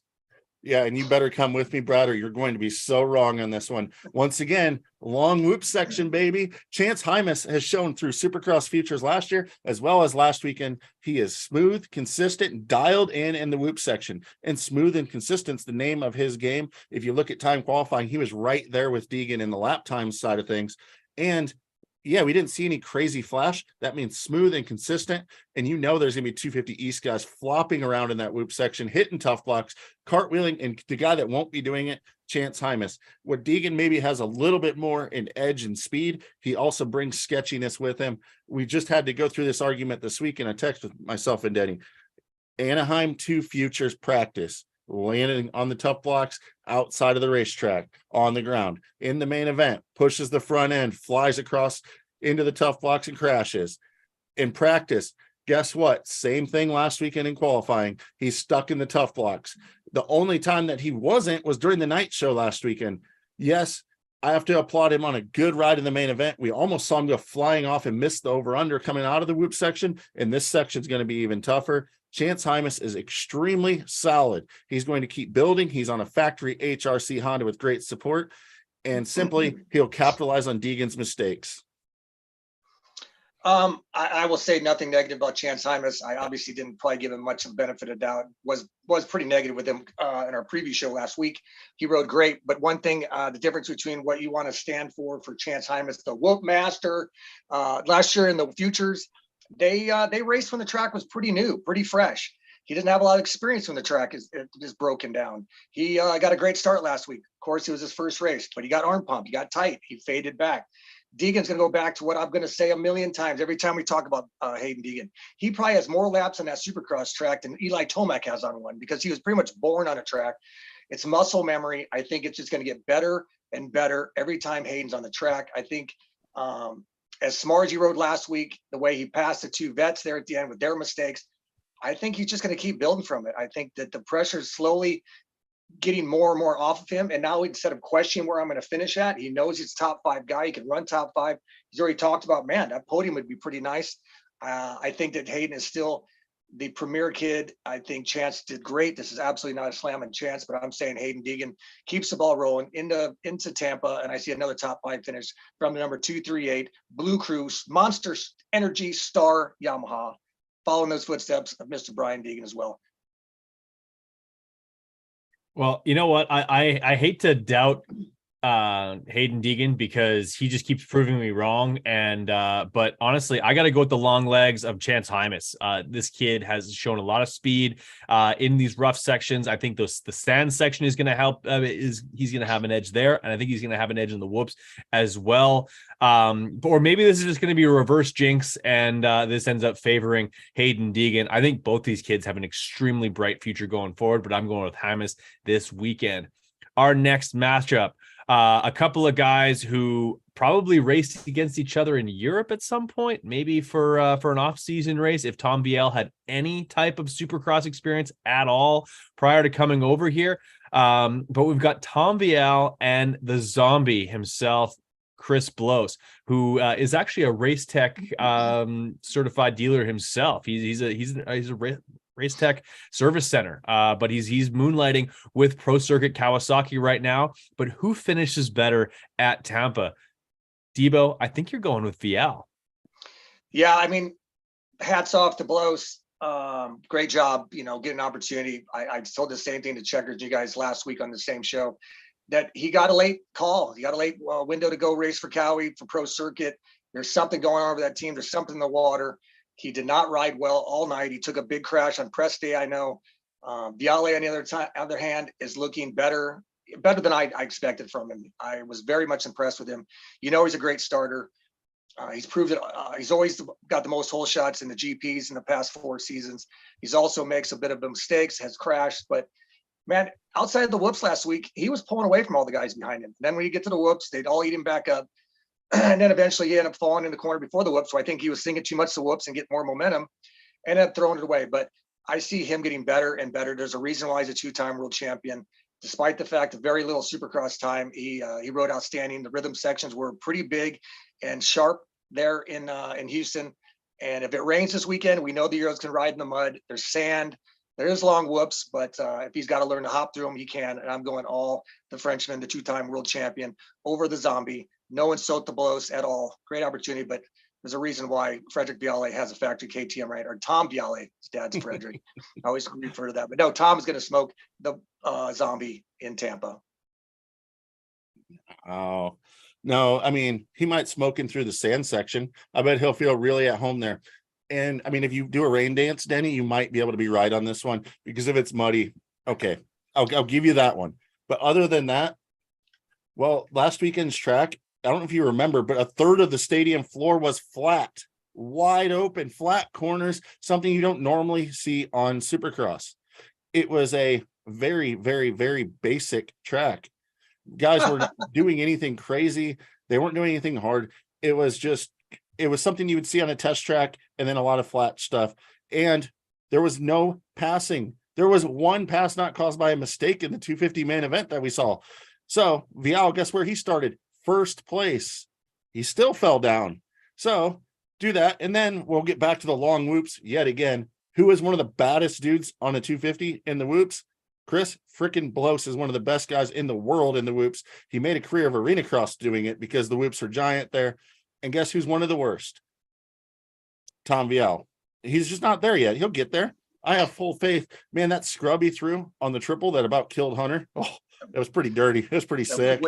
Yeah, and you better come with me, Brad, or you're going to be so wrong on this one. Once again, long whoop section, baby. Chance Hymas has shown through Supercross Futures last year, as well as last weekend, he is smooth, consistent, dialed in the whoop section. And smooth and consistent's the name of his game. If you look at time qualifying, he was right there with Deegan in the lap time side of things. And yeah, we didn't see any crazy flash. That means smooth and consistent. And there's going to be 250 East guys flopping around in that whoop section, hitting tough blocks, cartwheeling, and the guy that won't be doing it, Chance Hymas. What Deegan maybe has a little bit more in edge and speed, he also brings sketchiness with him. We just had to go through this argument this week in a text with myself and Denny. Anaheim 2 Futures practice, landing on the tough blocks outside of the racetrack, on the ground, in the main event, pushes the front end, flies across into the tough blocks and crashes. In practice, guess what? Same thing last weekend in qualifying. He's stuck in the tough blocks. The only time that he wasn't was during the night show last weekend. Yes, I have to applaud him on a good ride in the main event. We almost saw him go flying off and miss the over-under coming out of the whoop section, and this section is going to be even tougher. Chance Hymas is extremely solid. He's going to keep building. He's on a factory HRC Honda with great support, and simply he'll capitalize on Deegan's mistakes. I will say nothing negative about Chance Hymas. I obviously didn't probably give him much of a benefit of doubt. Was pretty negative with him in our preview show last week. He rode great, but one thing, the difference between what you want to stand for Chance Hymas, the whoop master, last year in the futures, they raced when the track was pretty new, pretty fresh. He didn't have a lot of experience when the track is broken down. He got a great start last week. Of course, it was his first race, but he got arm pump. He got tight. He faded back. Deegan's going to go back to what I'm going to say a million times every time we talk about Hayden Deegan. He probably has more laps on that Supercross track than Eli Tomac has on one, because he was pretty much born on a track. It's muscle memory. I think it's just going to get better and better every time Hayden's on the track. I think as smart as he rode last week, the way he passed the two vets there at the end with their mistakes, I think he's just going to keep building from it. I think that the pressure is slowly getting more and more off of him. And now instead of questioning where I'm going to finish at, he knows he's top 5 guy. He can run top 5. He's already talked about, man, that podium would be pretty nice. I think that Hayden is still the premier kid. I think Chance did great. This is absolutely not a slam on Chance, but I'm saying Hayden Deegan keeps the ball rolling into Tampa. And I see another top 5 finish from the number 238 Blue Crew Monster Energy Star Yamaha, following those footsteps of Mr. Brian Deegan as well. Well, you know what? I hate to doubt Hayden Deegan because he just keeps proving me wrong. And but honestly, I got to go with the long legs of Chance Hymas. This kid has shown a lot of speed in these rough sections. I think the sand section is going to help. He's going to have an edge there, and I think he's going to have an edge in the whoops as well. Or maybe this is just going to be a reverse jinx, and this ends up favoring Hayden Deegan. I think both these kids have an extremely bright future going forward, but I'm going with Hymas this weekend. Our next matchup. A couple of guys who probably raced against each other in Europe at some point, maybe for an off-season race, if Tom Viel had any type of Supercross experience at all prior to coming over here. But we've got Tom Viel and the zombie himself, Chris Blows, who is actually a Race Tech certified dealer himself. He's a Race Tech Service Center, but he's moonlighting with Pro Circuit Kawasaki right now. But who finishes better at Tampa? Debo, I think you're going with Viel. Yeah, I mean, hats off to Blows. Great job, getting an opportunity. I told the same thing to Checkers, you guys, last week on the same show, that he got a late call. He got a late window to go race for Cowie for Pro Circuit. There's something going on with that team. There's something in the water. He did not ride well all night. He took a big crash on press day, I know. Viale, on the other hand, is looking better than I expected from him. I was very much impressed with him. He's a great starter. He's proved it. He's always got the most hole shots in the GPs in the past 4 seasons. He's also makes a bit of mistakes, has crashed. But, man, outside of the whoops last week, he was pulling away from all the guys behind him. Then when you get to the whoops, they'd all eat him back up. And then eventually he ended up falling in the corner before the whoops. So I think he was thinking too much the whoops and get more momentum, ended up throwing it away. But I see him getting better and better. There's a reason why he's a 2-time world champion. Despite the fact of very little Supercross time, he rode outstanding. The rhythm sections were pretty big and sharp there in Houston. And if it rains this weekend, we know the Euros can ride in the mud. There's sand. There's long whoops, but if he's got to learn to hop through them, he can. And I'm going all the Frenchman, the 2-time world champion, over the zombie. No insult to Blows at all. Great opportunity, but there's a reason why Frederick Viale has a factory KTM, right? Or Tom Viale, his dad's Frederick. I always refer to that. But no, Tom is going to smoke the zombie in Tampa. Oh, no. I mean, he might smoke him through the sand section. I bet he'll feel really at home there. And I mean, if you do a rain dance, Denny, you might be able to be right on this one, because if it's muddy, okay, I'll give you that one. But other than that, well, last weekend's track, I don't know if you remember, but a third of the stadium floor was flat, wide open, flat corners, something you don't normally see on Supercross. It was a very, very, very basic track. Guys weren't doing anything crazy. They weren't doing anything hard. It was something you would see on a test track, and then a lot of flat stuff. And there was no passing. There was one pass not caused by a mistake in the 250 main event that we saw. So Vial, guess where he started? First place. He still fell down. So do that. And then we'll get back to the long whoops yet again. Who is one of the baddest dudes on the 250 in the whoops? Chris freaking Blows is one of the best guys in the world in the whoops. He made a career of arena cross doing it because the whoops are giant there. And guess who's one of the worst? Tom Vial. He's just not there yet. He'll get there. I have full faith. Man, that scrub he threw on the triple that about killed Hunter. Oh, it was pretty dirty. It was pretty sick.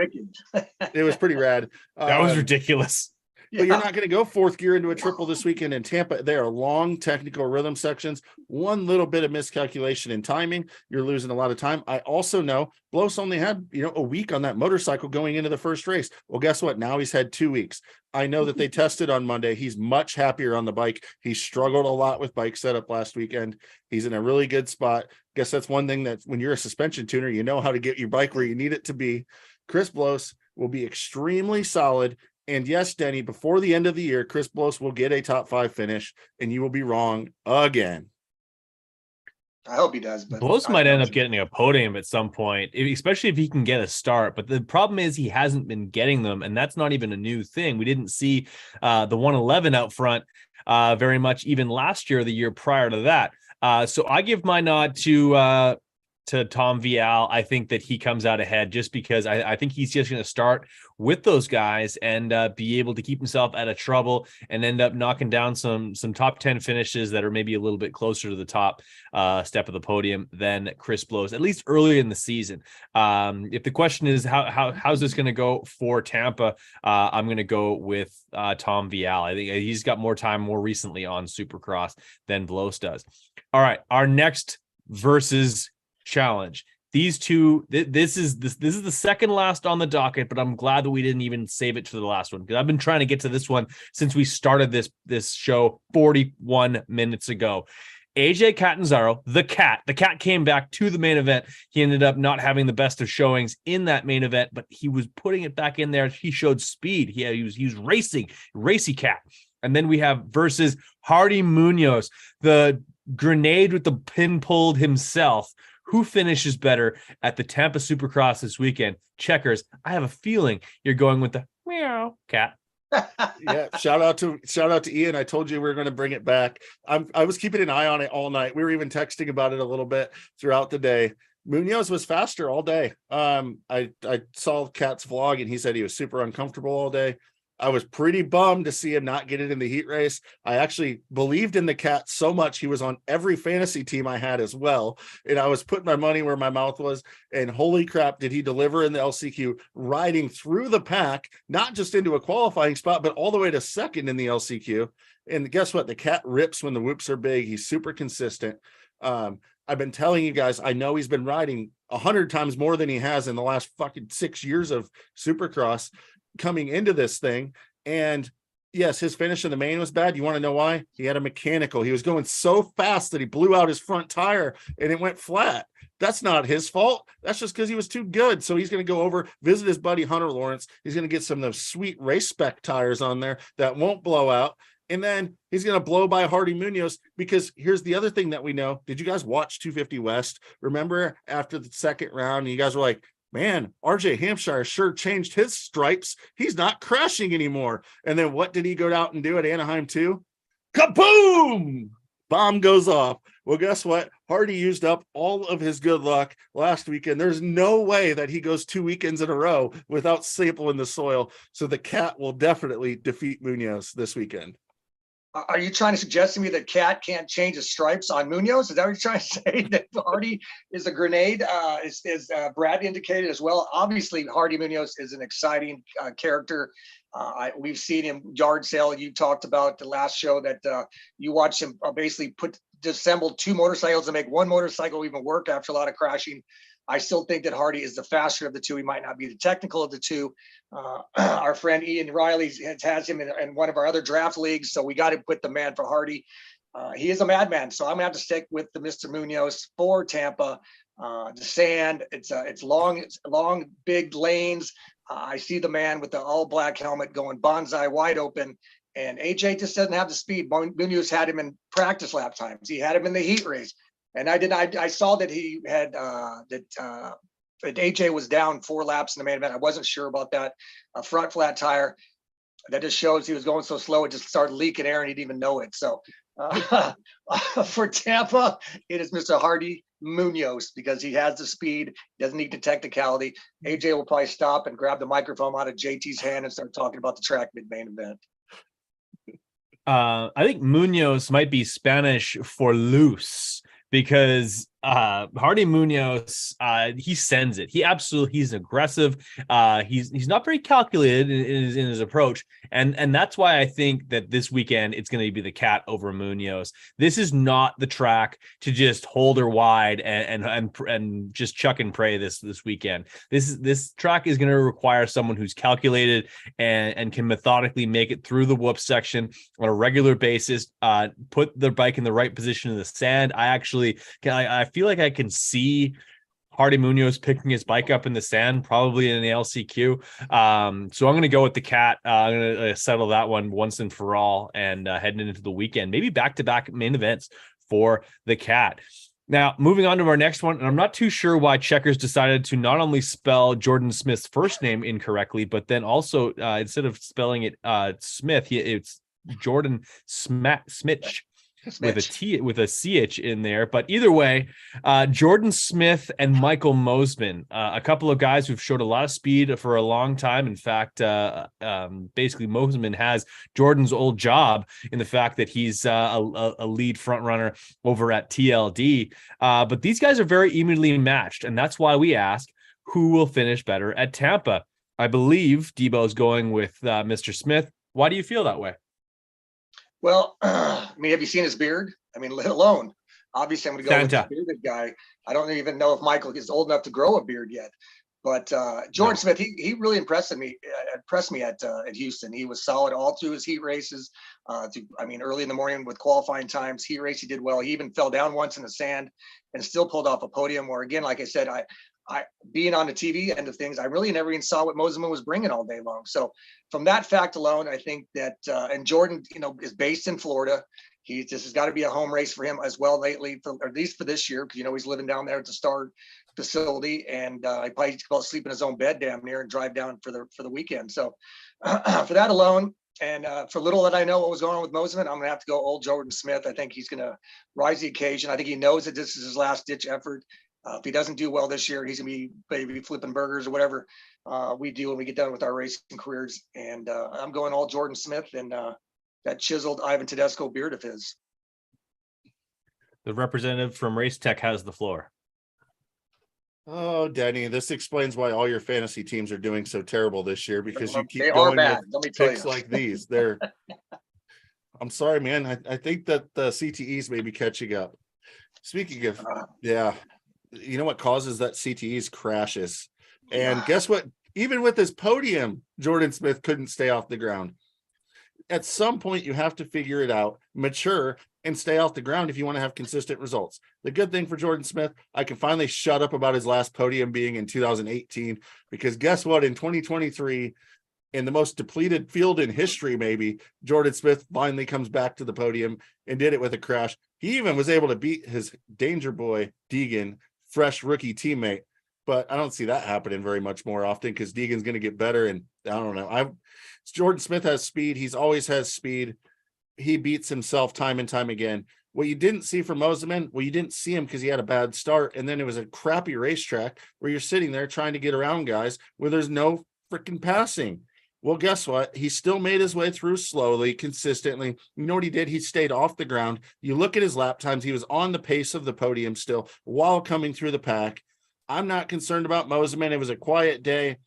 It was pretty rad. That was ridiculous. But you're not going to go fourth gear into a triple this weekend in Tampa. They are long technical rhythm sections. One little bit of miscalculation in timing, you're losing a lot of time. I also know Blos only had, a week on that motorcycle going into the first race. Well, guess what? Now he's had 2 weeks. I know that they tested on Monday. He's much happier on the bike. He struggled a lot with bike setup last weekend. He's in a really good spot. Guess that's one thing that when you're a suspension tuner, you know how to get your bike where you need it to be. Chris Blos will be extremely solid. And yes, Denny, before the end of the year, Chris Blos will get a top 5 finish, and you will be wrong again. I hope he does. But Blos might end up getting a podium at some point, especially if he can get a start. But the problem is he hasn't been getting them, and that's not even a new thing. We didn't see the 111 out front very much even last year or the year prior to that. So I give my nod to Tom Vial. I think that he comes out ahead just because I think he's just going to start with those guys and be able to keep himself out of trouble and end up knocking down some top 10 finishes that are maybe a little bit closer to the top step of the podium than Chris Blos, at least early in the season. If the question is how's this going to go for Tampa, I'm going to go with Tom Vial. I think he's got more time more recently on Supercross than Blos does. All right, our next versus challenge. These two, this is the second last on the docket, but I'm glad that we didn't even save it to the last one because I've been trying to get to this one since we started this show 41 minutes ago. AJ Catanzaro, the cat came back to the main event. He ended up not having the best of showings in that main event, but he was putting it back in there. He showed speed. He was racing, racy cat. And then we have versus Hardy Munoz, the grenade with the pin pulled himself. Who finishes better at the Tampa Supercross this weekend? Checkers, I have a feeling you're going with the meow cat. Yeah, shout out to Ian. I told you we were going to bring it back. I was keeping an eye on it all night. We were even texting about it a little bit throughout the day. Munoz was faster all day. I saw Cat's vlog and he said he was super uncomfortable all day. I was pretty bummed to see him not get it in the heat race. I actually believed in the cat so much. He was on every fantasy team I had as well. And I was putting my money where my mouth was. And holy crap, did he deliver in the LCQ, riding through the pack, not just into a qualifying spot, but all the way to second in the LCQ. And guess what? The cat rips when the whoops are big. He's super consistent. I've been telling you guys, I know he's been riding 100 times more than he has in the last fucking 6 years of Supercross coming into this thing. And yes, his finish in the main was bad. You want to know why? He had a mechanical. He was going so fast that he blew out his front tire and it went flat. That's not his fault. That's just because he was too good. So he's going to go over, visit his buddy Hunter Lawrence. He's going to get some of those sweet race spec tires on there that won't blow out. And then he's going to blow by Hardy Munoz, because here's the other thing that we know. Did you guys watch 250 West? Remember after the second round, you guys were like, man, RJ Hampshire sure changed his stripes. He's not crashing anymore. And then what did he go out and do at Anaheim too? Kaboom! Bomb goes off. Well, guess what? Hardy used up all of his good luck last weekend. There's no way that he goes 2 weekends in a row without sampling the soil. So the cat will definitely defeat Munoz this weekend. Are you trying to suggest to me that Cat can't change his stripes on Munoz? Is that what you're trying to say? That Hardy is a grenade, as Brad indicated as well. Obviously, Hardy Munoz is an exciting character. We've seen him yard sale. You talked about the last show that you watched him basically disassemble 2 motorcycles and make 1 motorcycle even work after a lot of crashing. I still think that Hardy is the faster of the 2. He might not be the technical of the 2. Our friend Ian Riley has him in one of our other draft leagues, so we got to put the man for Hardy. He is a madman, so I'm gonna have to stick with the Mr. Munoz for Tampa. The sand, it's long, big lanes. I see the man with the all black helmet going bonsai wide open, and AJ just doesn't have the speed. Munoz had him in practice lap times. He had him in the heat race. And I saw that he had that AJ was down 4 laps in the main event. I wasn't sure about that. A front flat tire. That just shows he was going so slow, it just started leaking air and he didn't even know it. So for Tampa, it is Mr. Hardy Munoz, because he has the speed, doesn't need the technicality. AJ will probably stop and grab the microphone out of JT's hand and start talking about the track mid-main event. I think Munoz might be Spanish for loose, because Hardy Munoz, he sends it. He's aggressive. He's not very calculated in his approach, and that's why I think that this weekend it's going to be the cat over Munoz. This is not the track to just hold her wide and just chuck and pray this weekend. This track is going to require someone who's calculated and can methodically make it through the whoop section on a regular basis. Put the bike in the right position in the sand. I feel like I can see Hardy Munoz picking his bike up in the sand, probably in the LCQ. So I'm going to go with the cat. I'm going to settle that one once and for all, and heading into the weekend, maybe back-to-back main events for the cat. Now, moving on to our next one, and I'm not too sure why Checkers decided to not only spell Jordan Smith's first name incorrectly, but then also instead of spelling it Smith, it's Jordan Smith. With a CH in there. But either way, Jordan Smith and Michael Mosiman, a couple of guys who've showed a lot of speed for a long time. In fact, basically Mosiman has Jordan's old job in the fact that he's a lead front runner over at TLD. But these guys are very evenly matched, and that's why we ask who will finish better at Tampa. I believe Debo's going with Mr. Smith. Why do you feel that way? Well, I mean, have you seen his beard? I mean, let alone, obviously, I'm going to go with the bearded guy. I don't even know if Michael is old enough to grow a beard yet. But Jordan Smith, he really impressed me at Houston. He was solid all through his heat races. Early in the morning with qualifying times, heat race, he did well. He even fell down once in the sand and still pulled off a podium. Where again, like I said, I being on the TV end of things, I really never even saw what Mosiman was bringing all day long. So from that fact alone, I think that, and Jordan, is based in Florida. This has got to be a home race for him as well lately, or at least for this year, because, he's living down there at the Star facility, and he probably go sleep in his own bed damn near and drive down for the weekend. So for that alone, and for little that I know what was going on with Mosiman, I'm going to have to go old Jordan Smith. I think he's going to rise the occasion. I think he knows that this is his last ditch effort. If he doesn't do well this year, he's going to be maybe flipping burgers or whatever we do when we get done with our racing careers. And I'm going all Jordan Smith and that chiseled Ivan Tedesco beard of his. The representative from Race Tech has the floor. Oh, Denny, this explains why all your fantasy teams are doing so terrible this year, because you keep they going are bad. with Let me tell picks you. like these. I'm sorry, man. I think that the CTEs may be catching up. Speaking of, you know what causes that CTEs crashes? And guess what? Even with his podium, Jordan Smith couldn't stay off the ground. At some point, you have to figure it out, mature, and stay off the ground if you want to have consistent results. The good thing for Jordan Smith, I can finally shut up about his last podium being in 2018, because guess what? In 2023, in the most depleted field in history, maybe, Jordan Smith finally comes back to the podium and did it with a crash. He even was able to beat his danger boy, Deegan, fresh rookie teammate. But I don't see that happening very much more often, because Deegan's going to get better. And I don't know. Jordan Smith has speed. He's always has speed. He beats himself time and time again. What you didn't see from Mosiman, you didn't see him because he had a bad start. And then it was a crappy racetrack where you're sitting there trying to get around guys where there's no freaking passing. Well, guess what? He still made his way through slowly, consistently. You know what he did? He stayed off the ground. You look at his lap times. He was on the pace of the podium still while coming through the pack. I'm not concerned about Mosiman. It was a quiet day.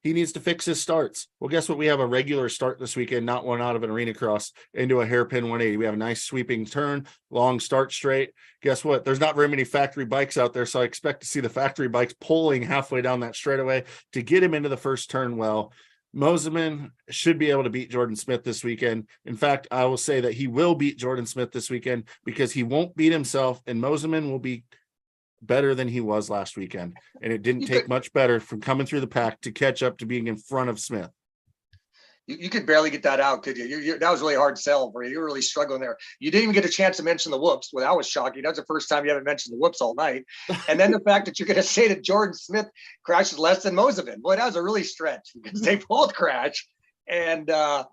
He needs to fix his starts. Well, guess what? We have a regular start this weekend, not one out of an arena cross into a hairpin 180. We have a nice sweeping turn, long start straight. Guess what? There's not very many factory bikes out there, so I expect to see the factory bikes pulling halfway down that straightaway to get him into the first turn well. Mosiman should be able to beat Jordan Smith this weekend. In fact, I will say that he will beat Jordan Smith this weekend, because he won't beat himself, and Mosiman will be better than he was last weekend. And it didn't take much better from coming through the pack to catch up to being in front of Smith. You could barely get that out, could you? That was really hard to sell for you. You were really struggling there. You didn't even get a chance to mention the whoops. Well, that was shocking. That's the first time you haven't mentioned the whoops all night. And then the fact that you're going to say that Jordan Smith crashes less than Mosiman. Boy, that was a really stretch, because they both crash. And I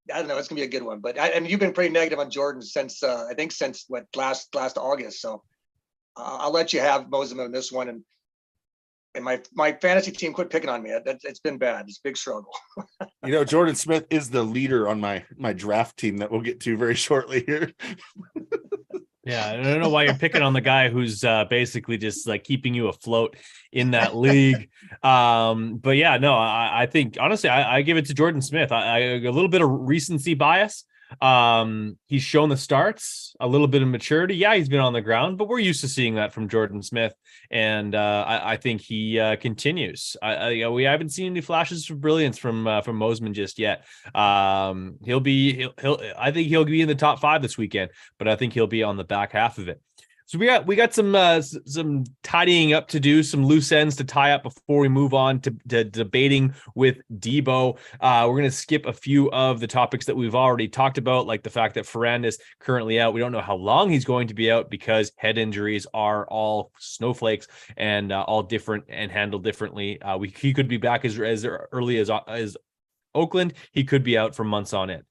don't know. It's going to be a good one. But you've been pretty negative on Jordan since, I think, since last August. So I'll let you have Mosiman in this one. And my fantasy team quit picking on me. It's been bad. It's a big struggle. Jordan Smith is the leader on my draft team that we'll get to very shortly here. Yeah, I don't know why you're picking on the guy who's basically just like keeping you afloat in that league. But yeah, no, I think honestly, I give it to Jordan Smith. I a little bit of recency bias. He's shown the starts, a little bit of maturity. Yeah, he's been on the ground, but we're used to seeing that from Jordan Smith, and I think he continues. We haven't seen any flashes of brilliance from Mosman just yet. He'll I think he'll be in the top 5 this weekend, but I think he'll be on the back half of it. So we got some tidying up to do, some loose ends to tie up before we move on to debating with Debo. We're going to skip a few of the topics that we've already talked about, like the fact that Ferrand is currently out. We don't know how long he's going to be out because head injuries are all snowflakes and all different and handled differently. He could be back as early as Oakland. He could be out for months on end.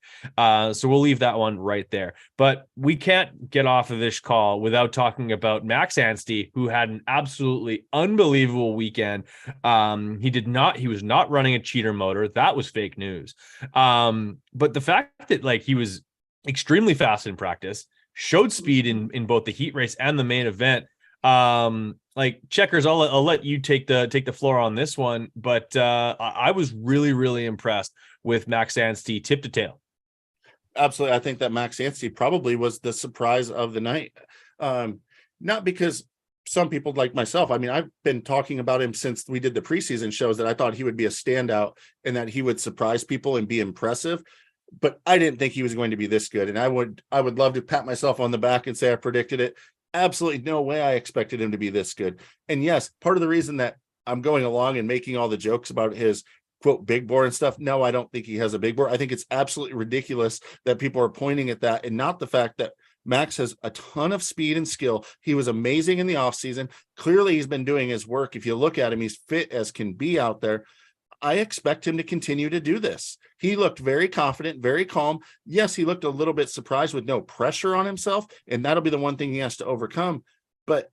So we'll leave that one right there. But we can't get off of this call without talking about Max Anstey, who had an absolutely unbelievable weekend. He was not running a cheater motor. That was fake news. But the fact that like he was extremely fast in practice, showed speed in both the heat race and the main event. Like Checkers, I'll let you take the floor on this one, but I was really, really impressed with Max Anstey tip to tail. Absolutely. I think that Max Anstey probably was the surprise of the night. Not because some people like myself, I mean, I've been talking about him since we did the preseason shows that I thought he would be a standout and that he would surprise people and be impressive. But I didn't think he was going to be this good. And I would love to pat myself on the back and say I predicted it. Absolutely no way I expected him to be this good. And yes, part of the reason that I'm going along and making all the jokes about his quote big bore and stuff. No, I don't think he has a big bore. I think it's absolutely ridiculous that people are pointing at that and not the fact that Max has a ton of speed and skill. He was amazing in the offseason. Clearly he's been doing his work. If you look at him, he's fit as can be out there. I expect him to continue to do this. He looked very confident, very calm. Yes, he looked a little bit surprised with no pressure on himself, and that'll be the one thing he has to overcome. But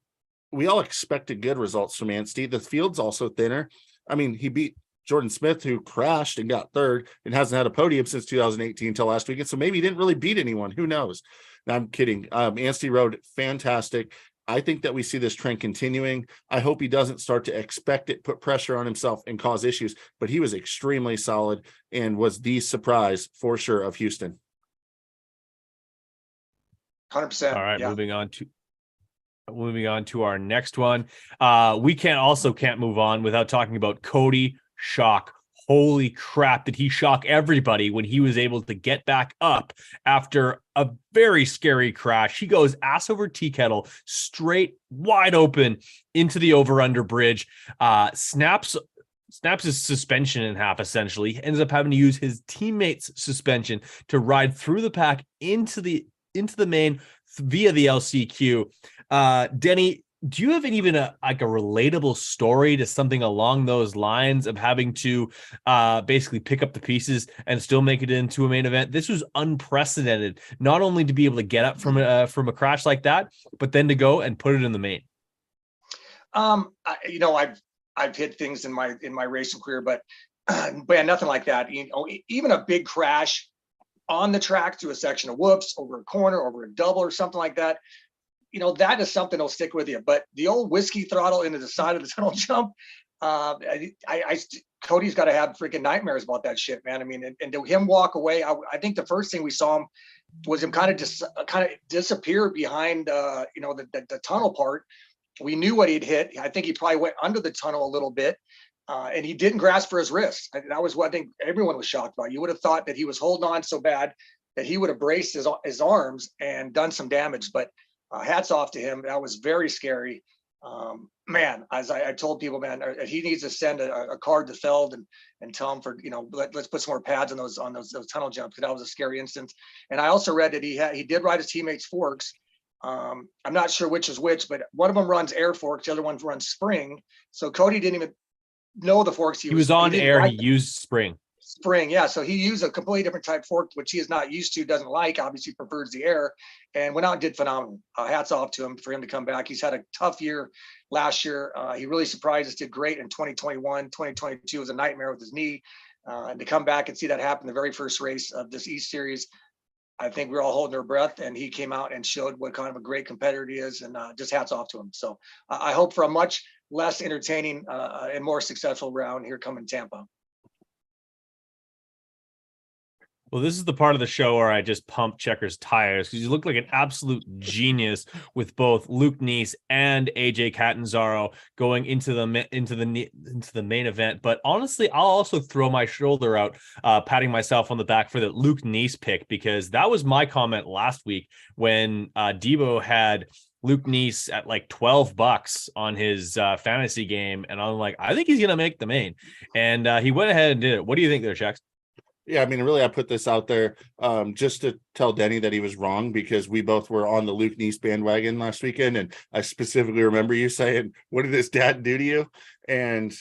we all expected good results from Anstey. The field's also thinner. I mean, he beat Jordan Smith, who crashed and got third and hasn't had a podium since 2018 until last weekend. So maybe he didn't really beat anyone. Who knows? No, I'm kidding. Anstey rode fantastic. I think that we see this trend continuing. I hope he doesn't start to expect it, put pressure on himself and cause issues, but he was extremely solid and was the surprise for sure of Houston. 100%. All right, yeah. moving on to our next one. We can't move on without talking about Cody Shock. Holy crap, did he shock everybody when he was able to get back up after a very scary crash. He goes ass over tea kettle, straight wide open into the over-under bridge, snaps his suspension in half, essentially. Ends up having to use his teammate's suspension to ride through the pack into the main via the LCQ. Denny, do you have even a relatable story to something along those lines of having to basically pick up the pieces and still make it into a main event? This was unprecedented, not only to be able to get up from a crash like that, but then to go and put it in the main. I've hit things in my racing career, but yeah, nothing like that. Even a big crash on the track through a section of whoops, over a corner, over a double or something like that. That is something that'll stick with you. But the old whiskey throttle into the side of the tunnel jump, Cody's got to have freaking nightmares about that shit, man. I mean, and to him walk away, I think the first thing we saw him was him kind of disappear behind, the tunnel part. We knew what he'd hit. I think he probably went under the tunnel a little bit, and he didn't grasp for his wrist. That was what I think everyone was shocked about. You would have thought that he was holding on so bad that he would have braced his arms and done some damage, but hats off to him. That was very scary. Man, as I told people, man, he needs to send a card to Feld and tell him let's put some more pads on those tunnel jumps, because that was a scary instance. And I also read that he did ride his teammates' forks. I'm not sure which is which, but one of them runs air forks, the other one runs spring. So Cody didn't even know the forks he was on air. He used spring. Yeah. So he used a completely different type fork, which he is not used to, doesn't like, obviously prefers the air, and went out and did phenomenal. Hats off to him for him to come back. He's had a tough year last year. He really surprised us, did great in 2021. 2022 was a nightmare with his knee. And to come back and see that happen the very first race of this East Series, I think we were all holding our breath, and he came out and showed what kind of a great competitor he is, and just hats off to him. So I hope for a much less entertaining and more successful round here coming Tampa. Well, this is the part of the show where I just pump Checker's tires because you look like an absolute genius with both Luke Neese and AJ Catanzaro going into the main event. But honestly, I'll also throw my shoulder out, patting myself on the back for the Luke Neese pick, because that was my comment last week when Debo had Luke Neese at like $12 on his fantasy game, and I'm like, I think he's gonna make the main, and he went ahead and did it. What do you think there, Chex? Yeah, I mean, really, I put this out there just to tell Denny that he was wrong, because we both were on the Luke Neese bandwagon last weekend. And I specifically remember you saying, what did his dad do to you? And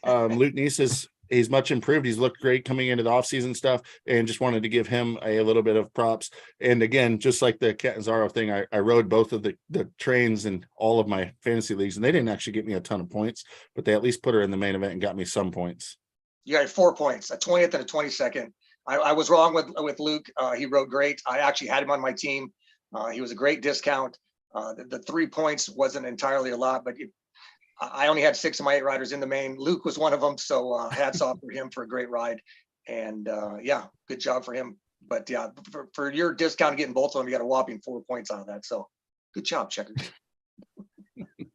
Luke Neese he's much improved. He's looked great coming into the offseason stuff, and just wanted to give him a little bit of props. And again, just like the Catanzaro thing, I rode both of the trains in all of my fantasy leagues, and they didn't actually get me a ton of points, but they at least put her in the main event and got me some points. You got 4 points, a 20th and a 22nd. I was wrong with Luke. He rode great. I actually had him on my team. He was a great discount. The 3 points wasn't entirely a lot, but I only had 6 of my 8 riders in the main. Luke was one of them, so hats off for him for a great ride. And yeah, good job for him. But yeah, for your discount getting both of them, you got a whopping 4 points out of that. So good job, Checkers.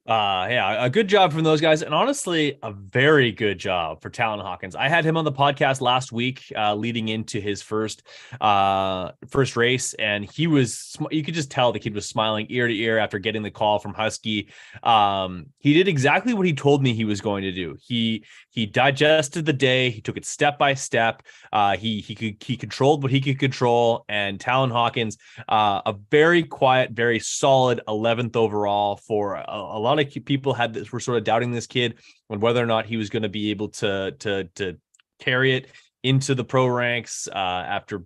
Yeah, a good job from those guys, and honestly, a very good job for Talon Hawkins. I had him on the podcast last week, leading into his first race, and you could just tell the kid was smiling ear to ear after getting the call from Husky. He did exactly what he told me he was going to do. He digested the day. He took it step by step. He controlled what he could control, and Talon Hawkins, a very quiet, very solid 11th overall. For a lot of people were sort of doubting this kid on whether or not he was going to be able to carry it into the pro ranks after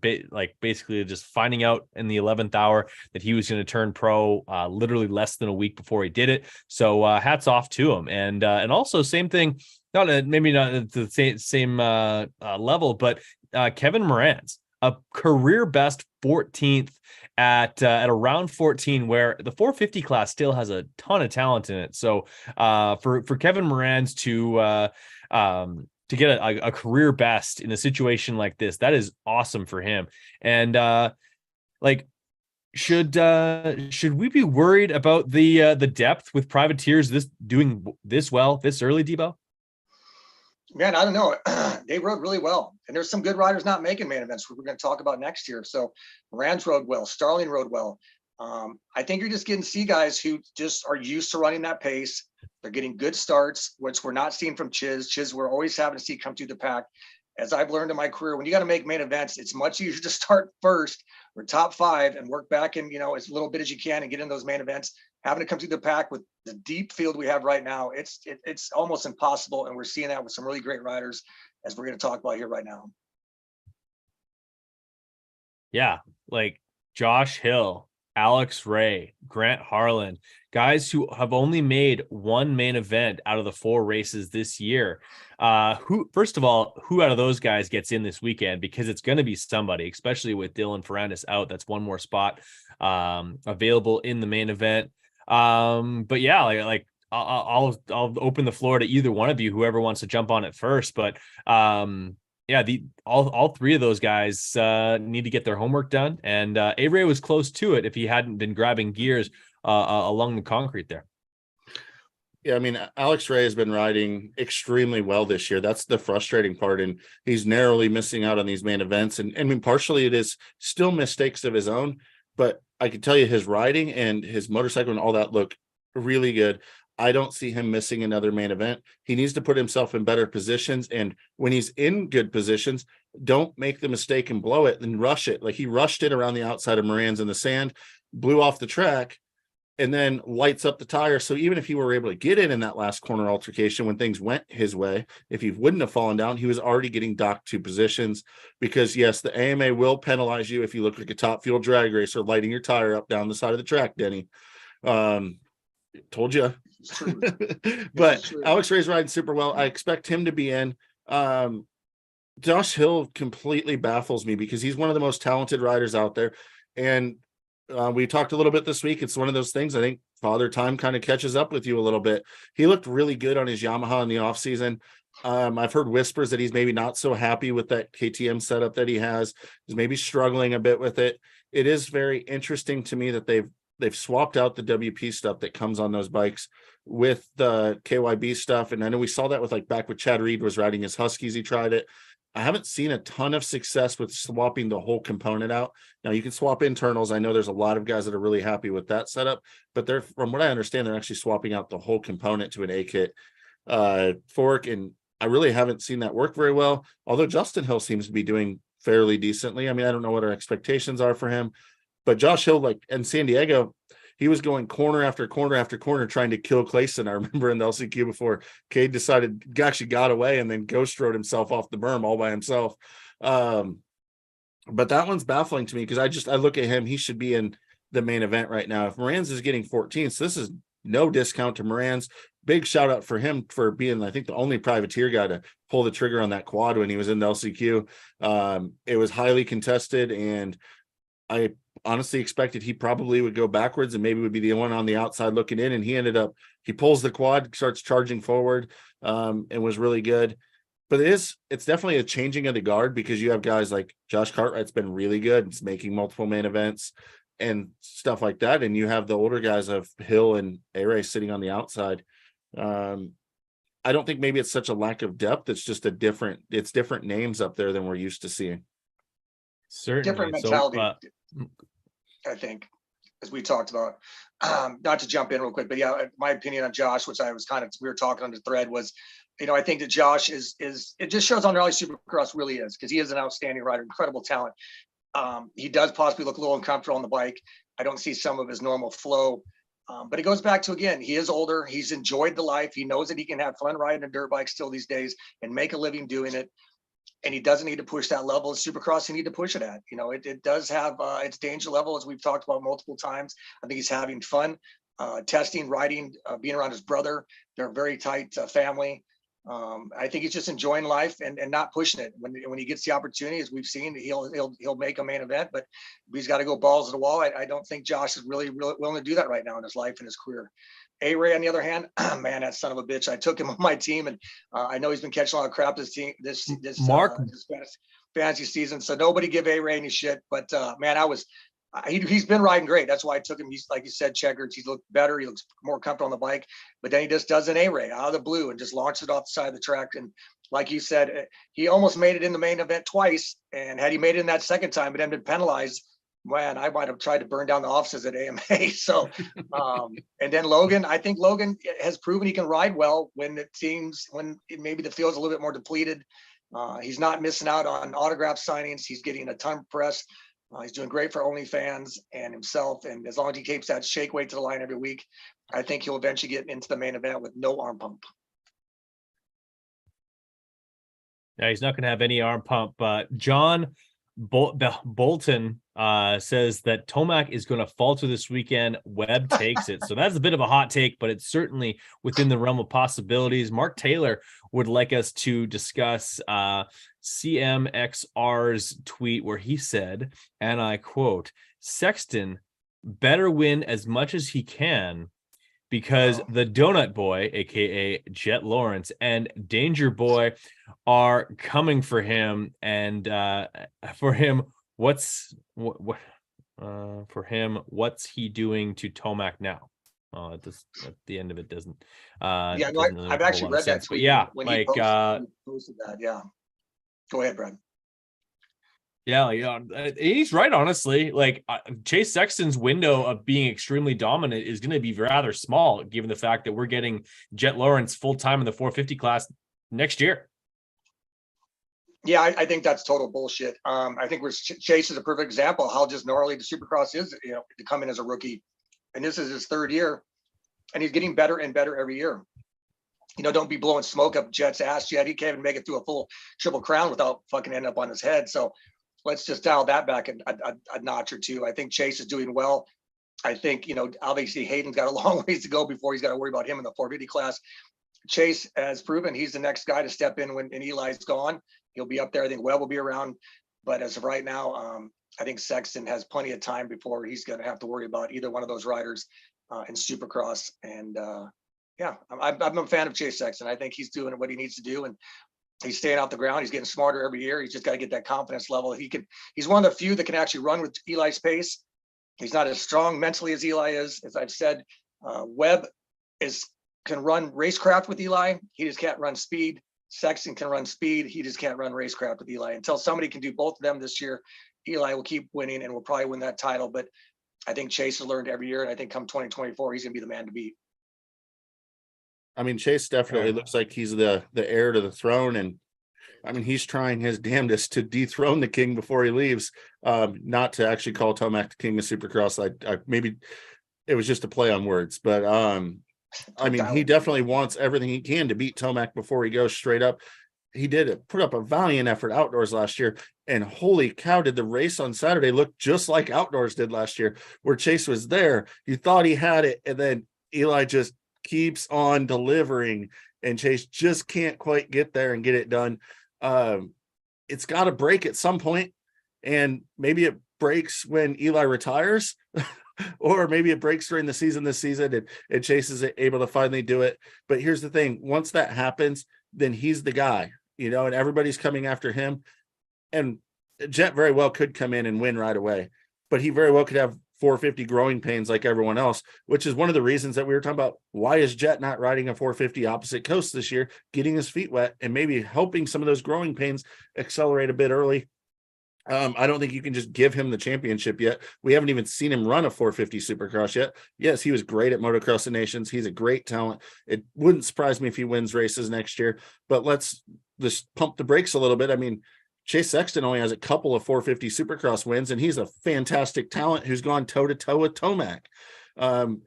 basically just finding out in the 11th hour that he was going to turn pro literally less than a week before he did it. So hats off to him. And also same thing, maybe not at the same level, but Kevin Moranz, a career best 14th at around 14, where the 450 class still has a ton of talent in it. So for Kevin Moranz to get a career best in a situation like this, that is awesome for him. And should we be worried about the depth with privateers doing this well this early, Debo? Man, I don't know. They rode really well. And there's some good riders not making main events we're going to talk about next year. So Moranz rode well. Starling rode well. I think you're just getting to see guys who just are used to running that pace. They're getting good starts, which we're not seeing from Chiz. Chiz, we're always having to see come through the pack. As I've learned in my career, when you got to make main events, it's much easier to start first or top 5 and work back in, as little bit as you can and get in those main events. Having to come through the pack with the deep field we have right now, it's almost impossible. And we're seeing that with some really great riders, as we're going to talk about here right now. Yeah, like Josh Hill, Alex Ray, Grant Harlan, guys who have only made one main event out of the 4 races this year. First of all, who out of those guys gets in this weekend? Because it's going to be somebody, especially with Dylan Ferrandis out. That's one more spot available in the main event. But yeah, like I'll open the floor to either one of you, whoever wants to jump on it first. But yeah, all 3 of those guys need to get their homework done, and A-Ray was close to it if he hadn't been grabbing gears along the concrete there. Yeah, I mean, Alex Ray has been riding extremely well this year. That's the frustrating part, and he's narrowly missing out on these main events. And I mean, partially it is still mistakes of his own, but I can tell you his riding and his motorcycle and all that look really good. I don't see him missing another main event. He needs to put himself in better positions. And when he's in good positions, don't make the mistake and blow it and rush it. Like he rushed it around the outside of Moranz in the sand, blew off the track, and then lights up the tire. So even if he were able to get in that last corner altercation when things went his way, if he wouldn't have fallen down, he was already getting docked 2 positions. Because yes, the AMA will penalize you if you look like a top fuel drag racer lighting your tire up down the side of the track, Denny. Told you. But Alex Ray's riding super well. I expect him to be in. Josh Hill completely baffles me because he's one of the most talented riders out there. And we talked a little bit this week. It's one of those things. I think Father Time kind of catches up with you a little bit. He looked really good on his Yamaha in the offseason. I've heard whispers that he's maybe not so happy with that KTM setup that he has. He's maybe struggling a bit with it. It is very interesting to me that they've swapped out the WP stuff that comes on those bikes with the KYB stuff. And I know we saw that with like back with Chad Reed was riding his Huskies. He tried it. I haven't seen a ton of success with swapping the whole component out. Now you can swap internals. I know there's a lot of guys that are really happy with that setup, but they're, from what I understand, they're actually swapping out the whole component to an A-kit fork. And I really haven't seen that work very well. Although Justin Hill seems to be doing fairly decently. I mean, I don't know what our expectations are for him, but Josh Hill, like in San Diego, he was going corner after corner after corner trying to kill Clayson. I remember in the LCQ before Cade actually got away and then ghost rode himself off the berm all by himself. But that one's baffling to me because I look at him, he should be in the main event right now. If Moran's is getting 14, so this is no discount to Moran's. Big shout out for him for being, I think, the only privateer guy to pull the trigger on that quad when he was in the LCQ. It was highly contested, and I honestly expected he probably would go backwards and maybe would be the one on the outside looking in. And he pulls the quad, starts charging forward, and was really good. But it's definitely a changing of the guard because you have guys like Josh Cartwright's been really good. It's making multiple main events and stuff like that. And you have the older guys of Hill and A-Ray sitting on the outside. I don't think maybe it's such a lack of depth. It's just different names up there than we're used to seeing. Certainly. Different mentality, I think, as we talked about. Not to jump in real quick, but yeah, my opinion on Josh, which we were talking on the thread, was, I think that Josh is it just shows on Rally Supercross really is, because he is an outstanding rider, incredible talent. He does possibly look a little uncomfortable on the bike. I don't see some of his normal flow. But it goes back to, again, he is older. He's enjoyed the life. He knows that he can have fun riding a dirt bike still these days and make a living doing it. And he doesn't need to push that level of Supercross. He need to push it at. It does have its danger level, as we've talked about multiple times. I think he's having fun, testing, riding, being around his brother. They're a very tight family. I think he's just enjoying life and not pushing it. When he gets the opportunity, as we've seen, he'll make a main event, but he's got to go balls to the wall. I don't think Josh is really willing to do that right now in his life and his career. A-Ray, on the other hand, man, that son of a bitch. I took him on my team, and I know he's been catching a lot of crap this fantasy season. So nobody give A-Ray any shit. But man, he's been riding great. That's why I took him. He's, like you said, checkers. He's looked better. He looks more comfortable on the bike. But then he just does an A-Ray out of the blue and just launches it off the side of the track. And like you said, he almost made it in the main event twice. And had he made it in that second time, but then been penalized, man, I might have tried to burn down the offices at AMA. So, and then Logan, I think Logan has proven he can ride well when maybe the field's a little bit more depleted. He's not missing out on autograph signings. He's getting a ton of press. He's doing great for OnlyFans and himself. And as long as he keeps that shake weight to the line every week, I think he'll eventually get into the main event with no arm pump. Yeah, he's not going to have any arm pump. But John Bolton says that Tomac is going to falter this weekend. Webb takes it. So that's a bit of a hot take, but it's certainly within the realm of possibilities. Mark Taylor would like us to discuss CMXR's tweet where he said, and I quote, "Sexton better win as much as he can because the Donut Boy, aka Jet Lawrence, and Danger Boy are coming for him. And for him, what's he doing to Tomac now?" At the end of it doesn't. I've actually read that tweet. But yeah, when like he posted that. Yeah, go ahead, Brad. Yeah, he's right. Honestly, like Chase Sexton's window of being extremely dominant is going to be rather small, given the fact that we're getting Jet Lawrence full time in the 450 class next year. Yeah, I think that's total bullshit. I think Chase is a perfect example of how just gnarly the Supercross is. To come in as a rookie, and this is his third year, and he's getting better and better every year. Don't be blowing smoke up Jet's ass yet. He can't even make it through a full Triple Crown without fucking ending up on his head. So let's just dial that back a notch or two. I think Chase is doing well. I think, obviously Hayden's got a long ways to go before he's got to worry about him in the 450 class. Chase has proven he's the next guy to step in when Eli's gone. he'll be up there. I think Webb will be around, but as of right now, I think Sexton has plenty of time before he's going to have to worry about either one of those riders in Supercross. And I'm a fan of Chase Sexton. I think he's doing what he needs to do, and he's staying off the ground. He's getting smarter every year. He's just got to get that confidence level. He's one of the few that can actually run with Eli's pace. He's not as strong mentally as Eli is. As I've said, Webb can run racecraft with Eli. He just can't run speed. Sexton can run speed. He just can't run racecraft with Eli. Until somebody can do both of them this year, Eli will keep winning and will probably win that title. But I think Chase has learned every year, and I think come 2024, he's going to be the man to beat. I mean, Chase definitely looks like he's the heir to the throne, and I mean, he's trying his damnedest to dethrone the king before he leaves. Not to actually call Tomac the king of Supercross. I maybe it was just a play on words, but I mean, he definitely wants everything he can to beat Tomac before he goes straight up. He put up a valiant effort outdoors last year, and holy cow, did the race on Saturday look just like outdoors did last year, where Chase was there. You thought he had it, and then Eli just keeps on delivering, and Chase just can't quite get there and get it done. It's got to break at some point, and maybe it breaks when Eli retires. Or maybe it breaks during the season this season and Chase is able to finally do it. But here's the thing. Once that happens, then he's the guy, and everybody's coming after him. And Jet very well could come in and win right away, but he very well could have 450 growing pains like everyone else, which is one of the reasons that we were talking about. Why is Jet not riding a 450 opposite coast this year, getting his feet wet and maybe helping some of those growing pains accelerate a bit early? I don't think you can just give him the championship yet. We haven't even seen him run a 450 Supercross yet. Yes, he was great at Motocross of Nations. He's a great talent. It wouldn't surprise me if he wins races next year, but let's just pump the brakes a little bit. I mean, Chase Sexton only has a couple of 450 Supercross wins, and he's a fantastic talent who's gone toe-to-toe with Tomac.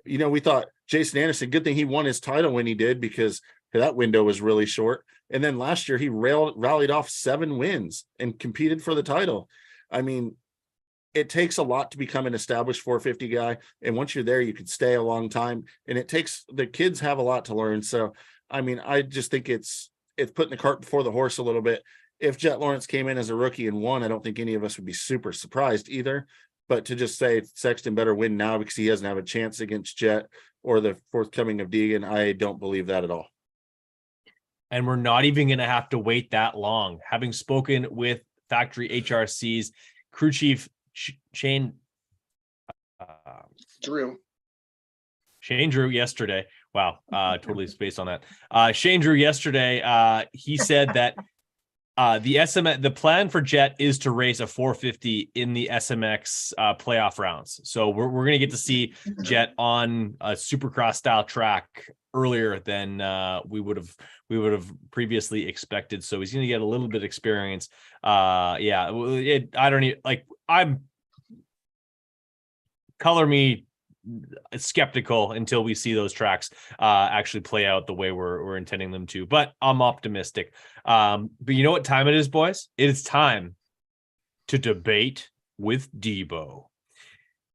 We thought Jason Anderson, good thing he won his title when he did, because that window was really short. And then last year he rallied off 7 wins and competed for the title. I mean, it takes a lot to become an established 450 guy. And once you're there, you can stay a long time. And the kids have a lot to learn. So, I mean, I just think it's putting the cart before the horse a little bit. If Jet Lawrence came in as a rookie and won, I don't think any of us would be super surprised either. But to just say Sexton better win now because he doesn't have a chance against Jet or the forthcoming of Deegan, I don't believe that at all. And we're not even going to have to wait that long. Having spoken with Factory HRC's crew chief, Shane Drew yesterday. Wow. Totally spaced on that. Shane Drew yesterday, he said that the plan for Jet is to race a 450 in the SMX playoff rounds. So we're going to get to see Jet on a Supercross style track earlier than we would have previously expected. So he's going to get a little bit of experience. Color me skeptical until we see those tracks actually play out the way we're intending them to, but I'm optimistic. But you know what time it is, boys? It is time to debate with Debo.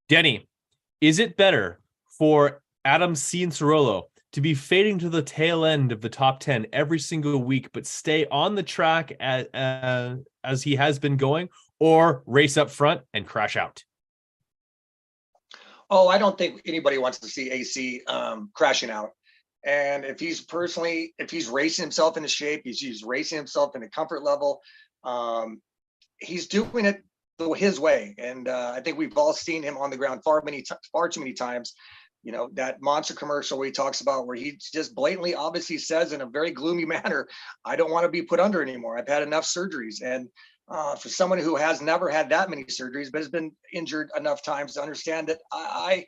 Denny, is it better for Adam Cianciarulo to be fading to the tail end of the top 10 every single week, but stay on the track as he has been going, or race up front and crash out? Oh, I don't think anybody wants to see AC crashing out. And if he's racing himself into shape, he's racing himself into comfort level. He's doing it his way. And I think we've all seen him on the ground far too many times. That monster commercial where he talks about, where he just blatantly, obviously says in a very gloomy manner, I don't want to be put under anymore. I've had enough surgeries. And for someone who has never had that many surgeries, but has been injured enough times to understand that, I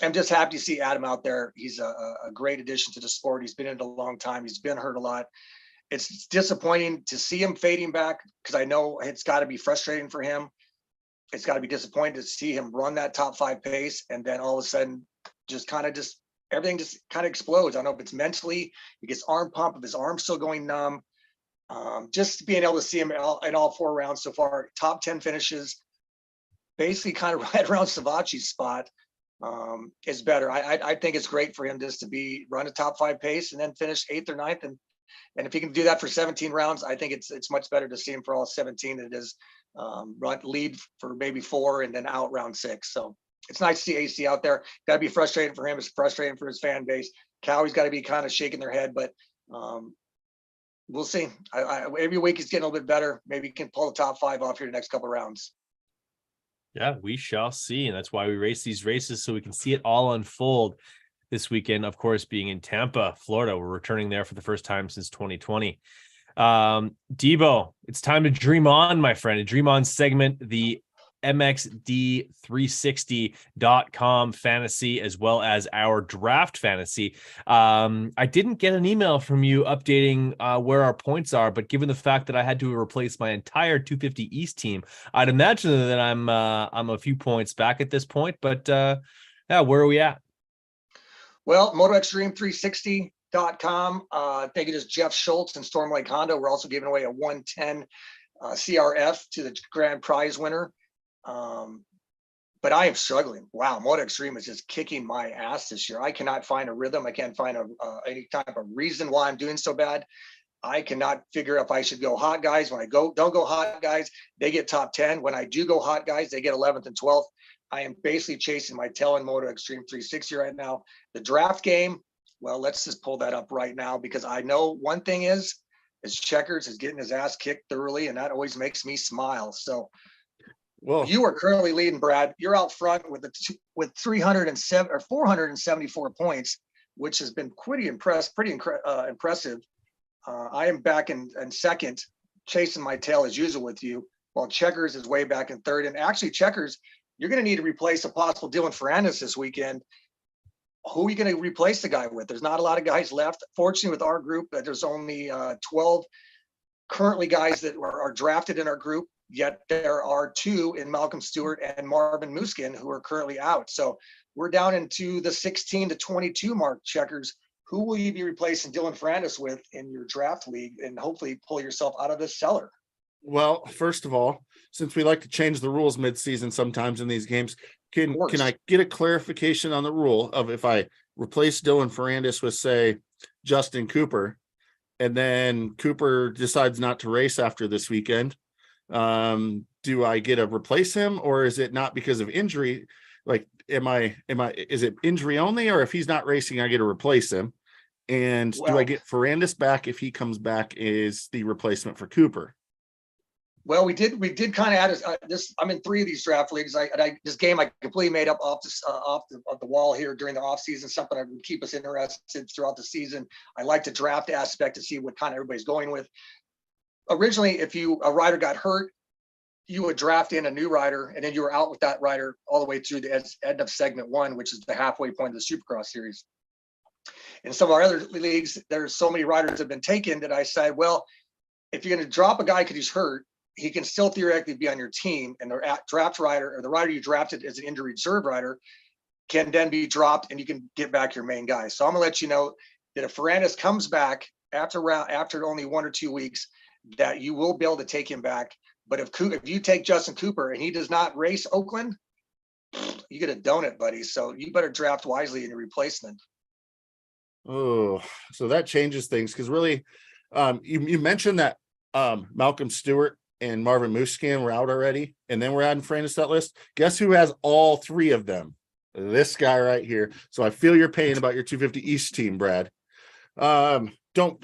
am just happy to see Adam out there. He's a great addition to the sport. He's been in it a long time. He's been hurt a lot. It's disappointing to see him fading back, because I know it's got to be frustrating for him. It's got to be disappointing to see him run that top 5 pace, and then all of a sudden everything just kind of explodes. I don't know if it's mentally, he gets arm pump, if his arm's still going numb. Just being able to see him in all 4 rounds so far, top 10 finishes, basically kind of right around Savacci's spot, is better. I think it's great for him just to run a top 5 pace and then finish 8th or 9th and And if he can do that for 17 rounds, I think it's much better to see him for all 17 than it is lead for maybe 4 and then out round 6. So it's nice to see AC out there. Got to be frustrating for him. It's frustrating for his fan base. Cowie's got to be kind of shaking their head, but we'll see. Every week he's getting a little bit better. Maybe he can pull the top 5 off here the next couple of rounds. Yeah, we shall see. And that's why we race these races, so we can see it all unfold this weekend. Of course, being in Tampa, Florida, we're returning there for the first time since 2020. Debo, it's time to dream on, my friend. A dream on segment, the MXD360.com fantasy, as well as our draft fantasy. I didn't get an email from you updating where our points are, but given the fact that I had to replace my entire 250 East team, I'd imagine that I'm a few points back at this point. But yeah, where are we at? Well, MotoExtreme360.com. I think it is Jeff Schultz and Storm Lake Honda. We're also giving away a 110 CRF to the grand prize winner. But I am struggling. Wow, Moto Extreme is just kicking my ass this year. I cannot find a rhythm. I can't find any type of reason why I'm doing so bad. I cannot figure if I should go hot guys. When I don't go hot guys, they get top 10. When I do go hot guys, they get 11th and 12th. I am basically chasing my tail in Moto Extreme 360 right now. The draft game, well, let's just pull that up right now, because I know one thing is Checkers is getting his ass kicked thoroughly, and that always makes me smile. So, well, you are currently leading, Brad. You're out front with 307 or 474 points, which has been pretty impressive. I am back in second, chasing my tail as usual with you, while Checkers is way back in third. And actually, Checkers, you're going to need to replace a possible Dylan Ferrandis this weekend. Who are you going to replace the guy with? There's not a lot of guys left. Fortunately, with our group, there's only 12 currently guys that are drafted in our group. Yet there are 2 in Malcolm Stewart and Marvin Muskin who are currently out. So we're down into the 16 to 22 mark. Checkers, who will you be replacing Dylan Ferrandis with in your draft league, and hopefully pull yourself out of this cellar? Well, first of all, since we like to change the rules mid-season sometimes in these games, can I get a clarification on the rule of if I replace Dylan Ferrandis with, say, Justin Cooper, and then Cooper decides not to race after this weekend, do I get to replace him, or is it not because of injury? Like, is it injury only, or if he's not racing, I get to replace him? And do I get Ferrandis back if he comes back as the replacement for Cooper? Well, we did kind of add this. I'm in 3 of these draft leagues. This game I completely made up off the wall here during the off season. Something that would keep us interested throughout the season. I like the draft aspect to see what kind of everybody's going with. Originally, if a rider got hurt, you would draft in a new rider, and then you were out with that rider all the way through the end of segment 1, which is the halfway point of the Supercross series. In some of our other leagues, there's so many riders that have been taken that I said, well, if you're going to drop a guy because he's hurt, he can still theoretically be on your team, and the draft rider, or the rider you drafted as an injury reserve rider, can then be dropped, and you can get back your main guy. So I'm gonna let you know that if Ferrandis comes back after only 1 or 2 weeks, that you will be able to take him back. But if you take Justin Cooper and he does not race Oakland, you get a donut, buddy. So you better draft wisely in your replacement. Oh, so that changes things, because really, you mentioned that Malcolm Stewart and Marvin Muskin were out already, and then we're adding Ferrandis to that list. Guess who has all 3 of them? This guy right here. So I feel your pain about your 250 East team, Brad. Don't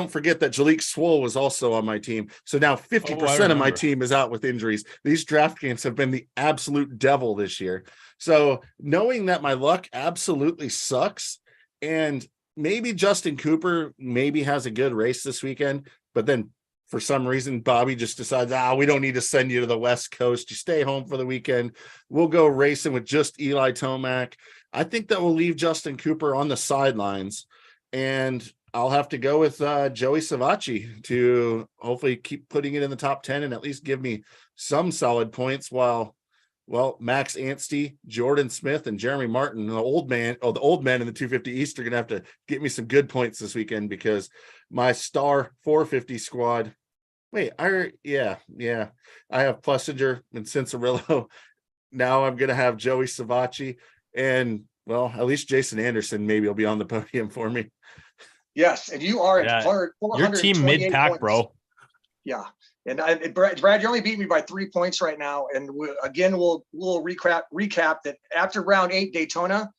forget that Jalik Swoll was also on my team. So now 50% of my team is out with injuries. These draft games have been the absolute devil this year. So knowing that my luck absolutely sucks, and maybe Justin Cooper maybe has a good race this weekend, but then for some reason, Bobby just decides, we don't need to send you to the West Coast. You stay home for the weekend. We'll go racing with just Eli Tomac. I think that will leave Justin Cooper on the sidelines, and I'll have to go with Joey Savacci to hopefully keep putting it in the top 10 and at least give me some solid points, while, Max Anstey, Jordan Smith, and Jeremy Martin, the old men in the 250 East, are going to have to get me some good points this weekend, because my star 450 squad, I have Plessinger and Cincerillo. Now I'm going to have Joey Savacci, and, at least Jason Anderson maybe will be on the podium for me. Yes, and you are at Yeah. Your team 428 mid-pack, points. bro. Yeah, and Brad, you only beat me by 3 points right now. And we'll recap that after round 8 Daytona,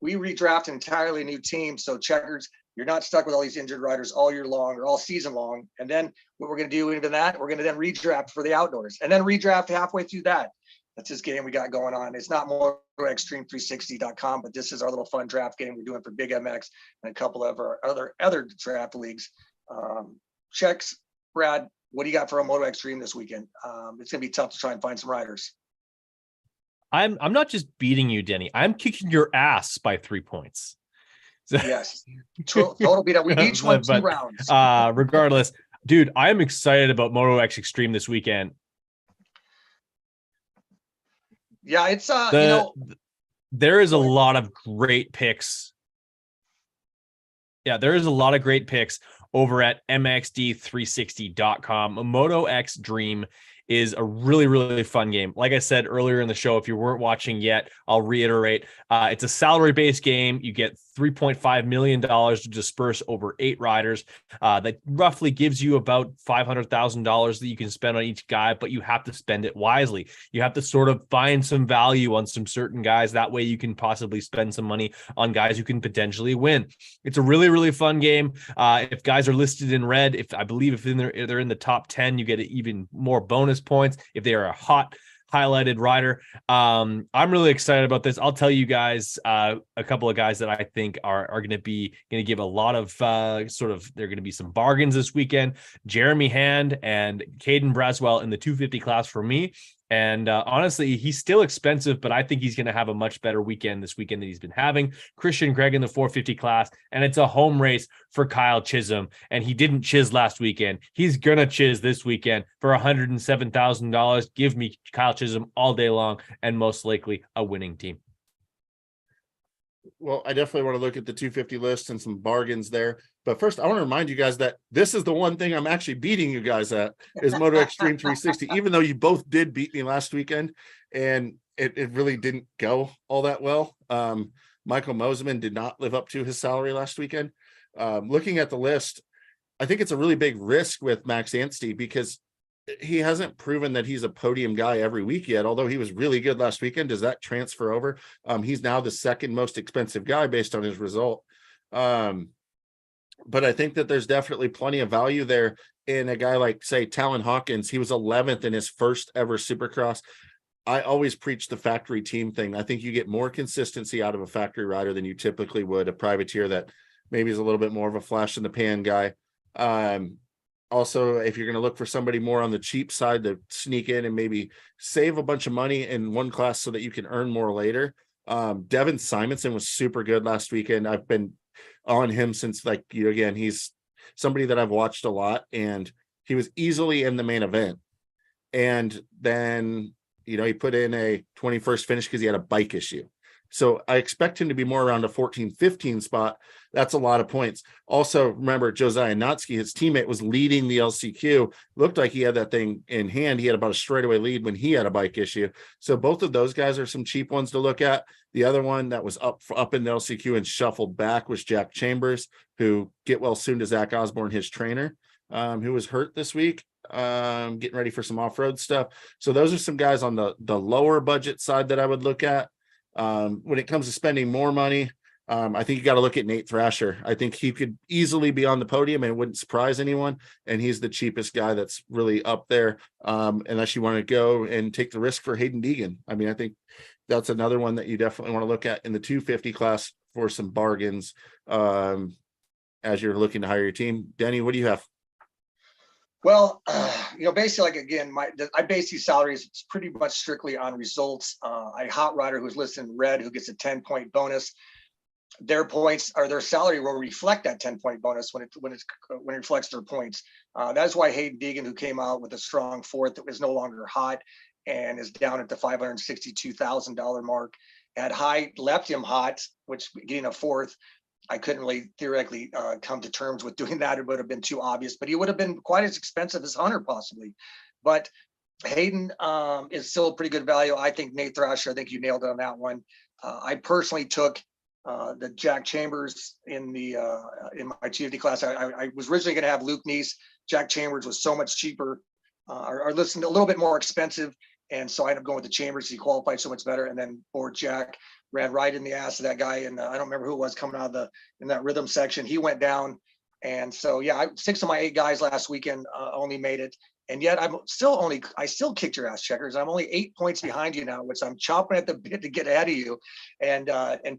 we redraft an entirely new team. So Checkers, you're not stuck with all these injured riders all year long or all season long. And then what we're going to do even that, we're going to then redraft for the outdoors and then redraft halfway through that. That's this game we got going on. It's not MotoExtreme360.com, but this is our little fun draft game we're doing for Big MX and a couple of our other draft leagues. Checks, Brad, what do you got for a Moto Extreme this weekend? It's going to be tough to try and find some riders. I'm not just beating you, Denny. I'm kicking your ass by 3 points. So, yes, total beat up. We each won 2 rounds. Regardless, dude, I'm excited about Moto X Extreme this weekend. Yeah, it's there is a lot of great picks. Yeah, there is a lot of great picks over at mxd360.com. Moto X Dream is a really, really fun game. Like I said earlier in the show, if you weren't watching yet, I'll reiterate. It's a salary-based game. You get $3.5 million to disperse over 8 riders. That roughly gives you about $500,000 that you can spend on each guy, but you have to spend it wisely. You have to sort of find some value on some certain guys. That way you can possibly spend some money on guys who can potentially win. It's a really, really fun game. If guys are listed in red, if they're in the top 10, you get even more bonus points if they are a hot highlighted rider. I'm really excited about this. I'll tell you guys a couple of guys that I think are going to give a lot of they're going to be some bargains this weekend. Jeremy Hand and Caden Braswell in the 250 class for me. And honestly, he's still expensive, but I think he's going to have a much better weekend this weekend than he's been having. Christian Craig in the 450 class, and it's a home race for Kyle Chisholm. And he didn't chiz last weekend. He's going to chiz this weekend for $107,000. Give me Kyle Chisholm all day long and most likely a winning team. Well, I definitely want to look at the 250 list and some bargains there. But first, I want to remind you guys that this is the one thing I'm actually beating you guys at is Moto Extreme 360, even though you both did beat me last weekend and it really didn't go all that well. Michael Mosiman did not live up to his salary last weekend. Looking at the list, I think it's a really big risk with Max Anstey because he hasn't proven that he's a podium guy every week yet, although he was really good last weekend. Does that transfer over? He's now the second most expensive guy based on his result. But I think that there's definitely plenty of value there in a guy like, say, Talon Hawkins. He was 11th in his first ever Supercross. I always preach the factory team thing. I think you get more consistency out of a factory rider than you typically would a privateer that maybe is a little bit more of a flash in the pan guy. Also, if you're going to look for somebody more on the cheap side to sneak in and maybe save a bunch of money in one class so that you can earn more later. Devin Simonson was super good last weekend. I've been on him since again, he's somebody that I've watched a lot and he was easily in the main event. And then, he put in a 21st finish because he had a bike issue. So I expect him to be more around a 14-15 spot. That's a lot of points. Also, remember, Josiah Notsky, his teammate, was leading the LCQ. Looked like he had that thing in hand. He had about a straightaway lead when he had a bike issue. So both of those guys are some cheap ones to look at. The other one that was up in the LCQ and shuffled back was Jack Chambers, who get well soon to Zach Osborne, his trainer, who was hurt this week, getting ready for some off-road stuff. So those are some guys on the lower budget side that I would look at. When it comes to spending more money, I think you got to look at Nate Thrasher. I think he could easily be on the podium and it wouldn't surprise anyone. And he's the cheapest guy that's really up there. Unless you want to go and take the risk for Hayden Deegan. I mean, I think that's another one that you definitely want to look at in the 250 class for some bargains as you're looking to hire your team. Denny, what do you have? Well, basically, I base these salaries pretty much strictly on results. A hot rider who's listed in red who gets a 10-point bonus. Their points or their salary will reflect that 10-point bonus when it reflects their points. That's why Hayden Deegan, who came out with a strong fourth, that was no longer hot and is down at the $562,000 mark. At high, left him hot, which getting a fourth. I couldn't really theoretically come to terms with doing that. It would have been too obvious, but he would have been quite as expensive as Hunter possibly. But Hayden is still a pretty good value. I think Nate Thrasher, I think you nailed it on that one. I personally took the Jack Chambers in my GFD class. I was originally going to have Luke Neese. Jack Chambers was so much cheaper, or listen, a little bit more expensive. And so I ended up going with the Chambers. He qualified so much better. And then poor Jack ran right in the ass of that guy. And I don't remember who it was coming out of in that rhythm section. He went down. And so, yeah, 6 of my 8 guys last weekend only made it. And yet I still kicked your ass, Checkers. I'm only 8 points behind you now, which I'm chomping at the bit to get ahead of you. And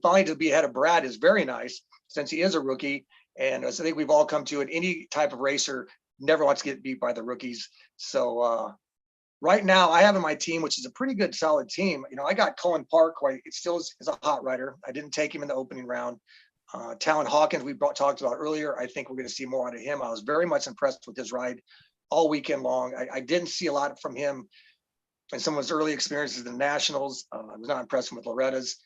finally to be ahead of Brad is very nice since he is a rookie. And I think we've all come to it. Any type of racer never wants to get beat by the rookies. So right now I have in my team, which is a pretty good, solid team. I got Cullen Park, who it still is a hot rider. I didn't take him in the opening round. Talon Hawkins, we talked about earlier. I think we're going to see more out of him. I was very much impressed with his ride all weekend long. I didn't see a lot from him in some of his early experiences in the Nationals. I was not impressed with Loretta's.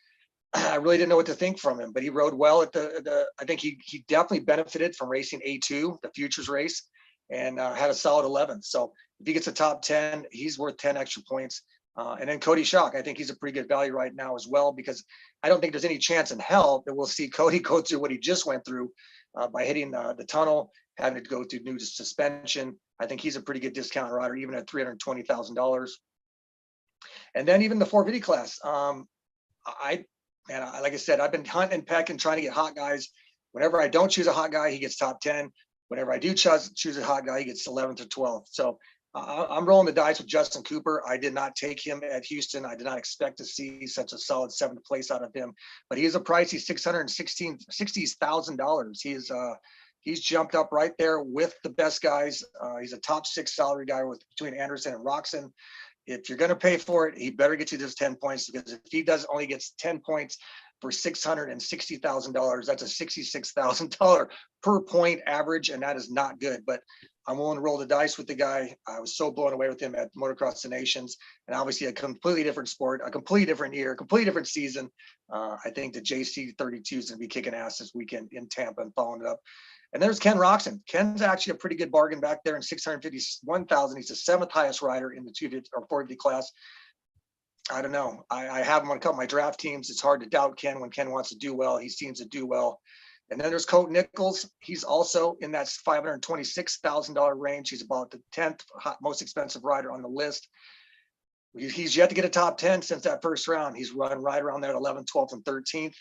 I really didn't know what to think from him, but he rode well at I think he definitely benefited from racing A2, the Futures race, and had a solid 11th. So if he gets a top 10, he's worth 10 extra points. And then Cody Schock, I think he's a pretty good value right now as well, because I don't think there's any chance in hell that we'll see Cody go through what he just went through by hitting the tunnel, having to go through new suspension. I think he's a pretty good discount rider, even at $320,000. And then even the 450 class. Like I said, I've been hunting and pecking, trying to get hot guys. Whenever I don't choose a hot guy, he gets top 10. Whenever I do choose a hot guy, he gets 11th or 12th. So I'm rolling the dice with Justin Cooper. I did not take him at Houston. I did not expect to see such a solid 7th place out of him, but he is a pricey $660,000. He's jumped up right there with the best guys. He's a top 6 salary guy between Anderson and Roxon. If you're going to pay for it, he better get you this 10 points, because if he only gets 10 points for $660,000, that's a $66,000 per point average, and that is not good. But I'm willing to roll the dice with the guy. I was so blown away with him at Motocross the Nations, and obviously a completely different sport, a completely different year, completely different season. I think the JC 32 is going to be kicking ass this weekend in Tampa and following it up. And there's Ken Roxon. Ken's actually a pretty good bargain back there in $651,000. He's the 7th highest rider in the 250 or 450 class. I don't know. I have him on a couple of my draft teams. It's hard to doubt Ken when Ken wants to do well. He seems to do well. And then there's Colt Nichols. He's also in that $526,000 range. He's about the 10th most expensive rider on the list. He's yet to get a top 10 since that first round. He's running right around there at 11th, 12th, and 13th.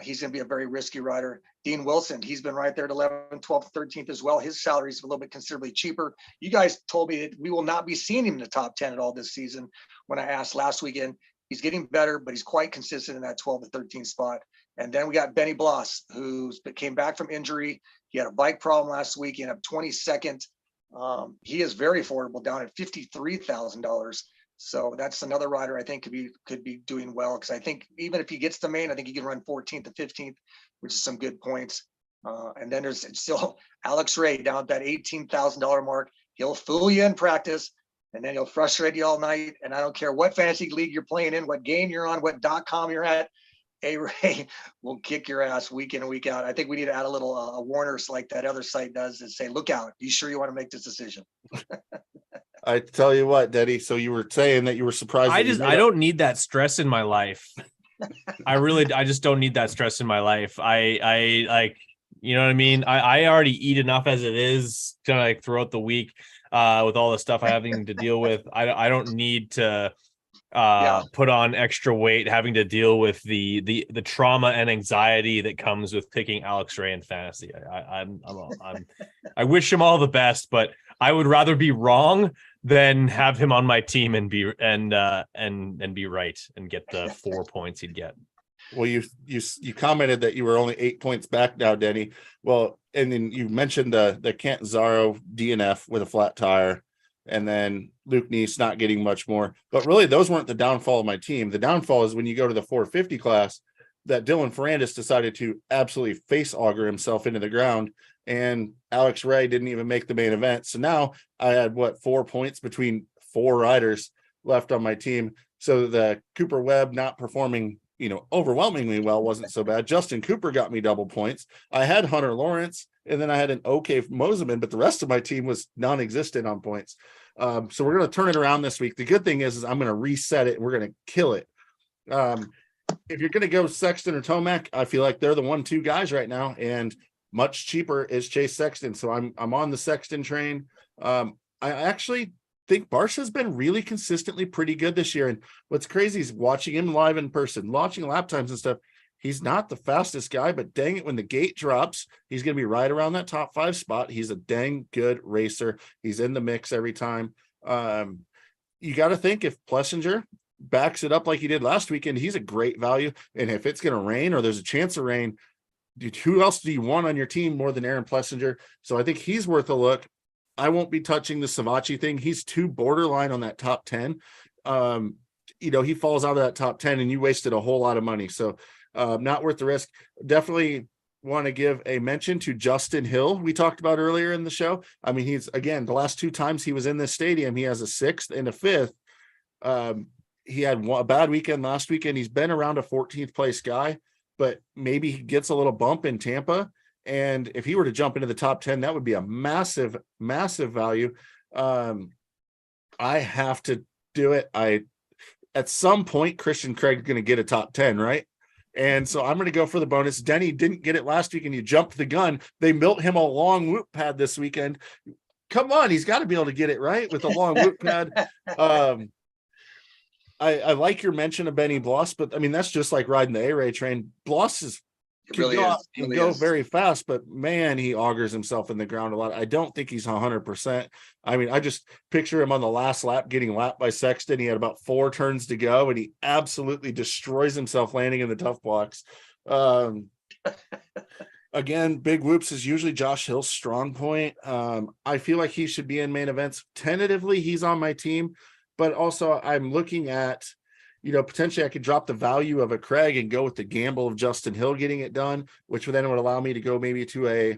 He's going to be a very risky rider. Dean Wilson, he's been right there at 11th, 12th, 13th as well. His salary is a little bit considerably cheaper. You guys told me that we will not be seeing him in the top 10 at all this season. When I asked last weekend, he's getting better, but he's quite consistent in that 12 to 13 spot. And then we got Benny Bloss, who came back from injury. He had a bike problem last week. He ended up 22nd. He is very affordable, down at $53,000. So that's another rider I think could be doing well, because I think even if he gets the main, I think he can run 14th to 15th, which is some good points. And then there's still Alex Ray down at that $18,000 mark. He'll fool you in practice, and then he'll frustrate you all night. And I don't care what fantasy league you're playing in, what game you're on, what .com you're at. A-Ray will kick your ass week in and week out. I think we need to add a little warners like that other site does and say, look out, you sure you want to make this decision? I tell you what, Denny, so you were saying that you were surprised. I don't need that stress in my life. I just don't need that stress in my life. I like, you know what I mean? I already eat enough as it is kind of like throughout the week with all the stuff I having to deal with. I don't need to put on extra weight, having to deal with the trauma and anxiety that comes with picking Alex Ray in fantasy. I wish him all the best, but I would rather be wrong than have him on my team and be right and get the 4 points he'd get. Well, you commented that you were only 8 points back now, Denny. Well, and then you mentioned the Cantanzaro DNF with a flat tire, and then Luke Neese not getting much more. But really, those weren't the downfall of my team. The downfall is when you go to the 450 class, that Dylan Ferrandis decided to absolutely face auger himself into the ground, and Alex Ray didn't even make the main event. So now I had 4 points between 4 riders left on my team. So the Cooper Webb not performing, overwhelmingly well wasn't so bad. Justin Cooper got me double points. I had Hunter Lawrence, and then I had an okay Moseman, but the rest of my team was non-existent on points. So we're going to turn it around this week. The good thing is I'm going to reset it and we're going to kill it. if you're going to go Sexton or Tomac, I feel like they're the 1-2 guys right now, and much cheaper is Chase Sexton. So I'm on the Sexton train. I actually think Barsha's been really consistently pretty good this year. And what's crazy is watching him live in person, watching lap times and stuff. He's not the fastest guy, but dang it, when the gate drops, he's going to be right around that top 5 spot. He's a dang good racer. He's in the mix every time. You got to think if Plessinger backs it up like he did last weekend, he's a great value. And if it's going to rain or there's a chance of rain, dude, who else do you want on your team more than Aaron Plessinger? So I think he's worth a look. I won't be touching the Savachi thing. He's too borderline on that top 10. He falls out of that top 10 and you wasted a whole lot of money. So not worth the risk. Definitely want to give a mention to Justin Hill, we talked about earlier in the show. I mean, he's, again, the last 2 times he was in this stadium, he has a 6th and a 5th. He had a bad weekend last weekend. He's been around a 14th place guy, but maybe he gets a little bump in Tampa. And if he were to jump into the top 10, that would be a massive, massive value. I have to do it. At some point, Christian Craig's going to get a top 10, right? And so I'm going to go for the bonus. Denny didn't get it last week and you jumped the gun. They built him a long whoop pad this weekend. Come on, he's got to be able to get it right with a long whoop pad. I like your mention of Benny Bloss, but I mean, that's just like riding the A-Ray train. Bloss can go very fast, but man, he augers himself in the ground a lot. I don't think he's 100%. I mean, I just picture him on the last lap getting lapped by Sexton. He had about 4 turns to go and he absolutely destroys himself landing in the tough blocks. Again, big whoops is usually Josh Hill's strong point. I feel like he should be in main events. Tentatively, he's on my team, but also I'm looking at, potentially I could drop the value of a Craig and go with the gamble of Justin Hill getting it done, which would then would allow me to go maybe to a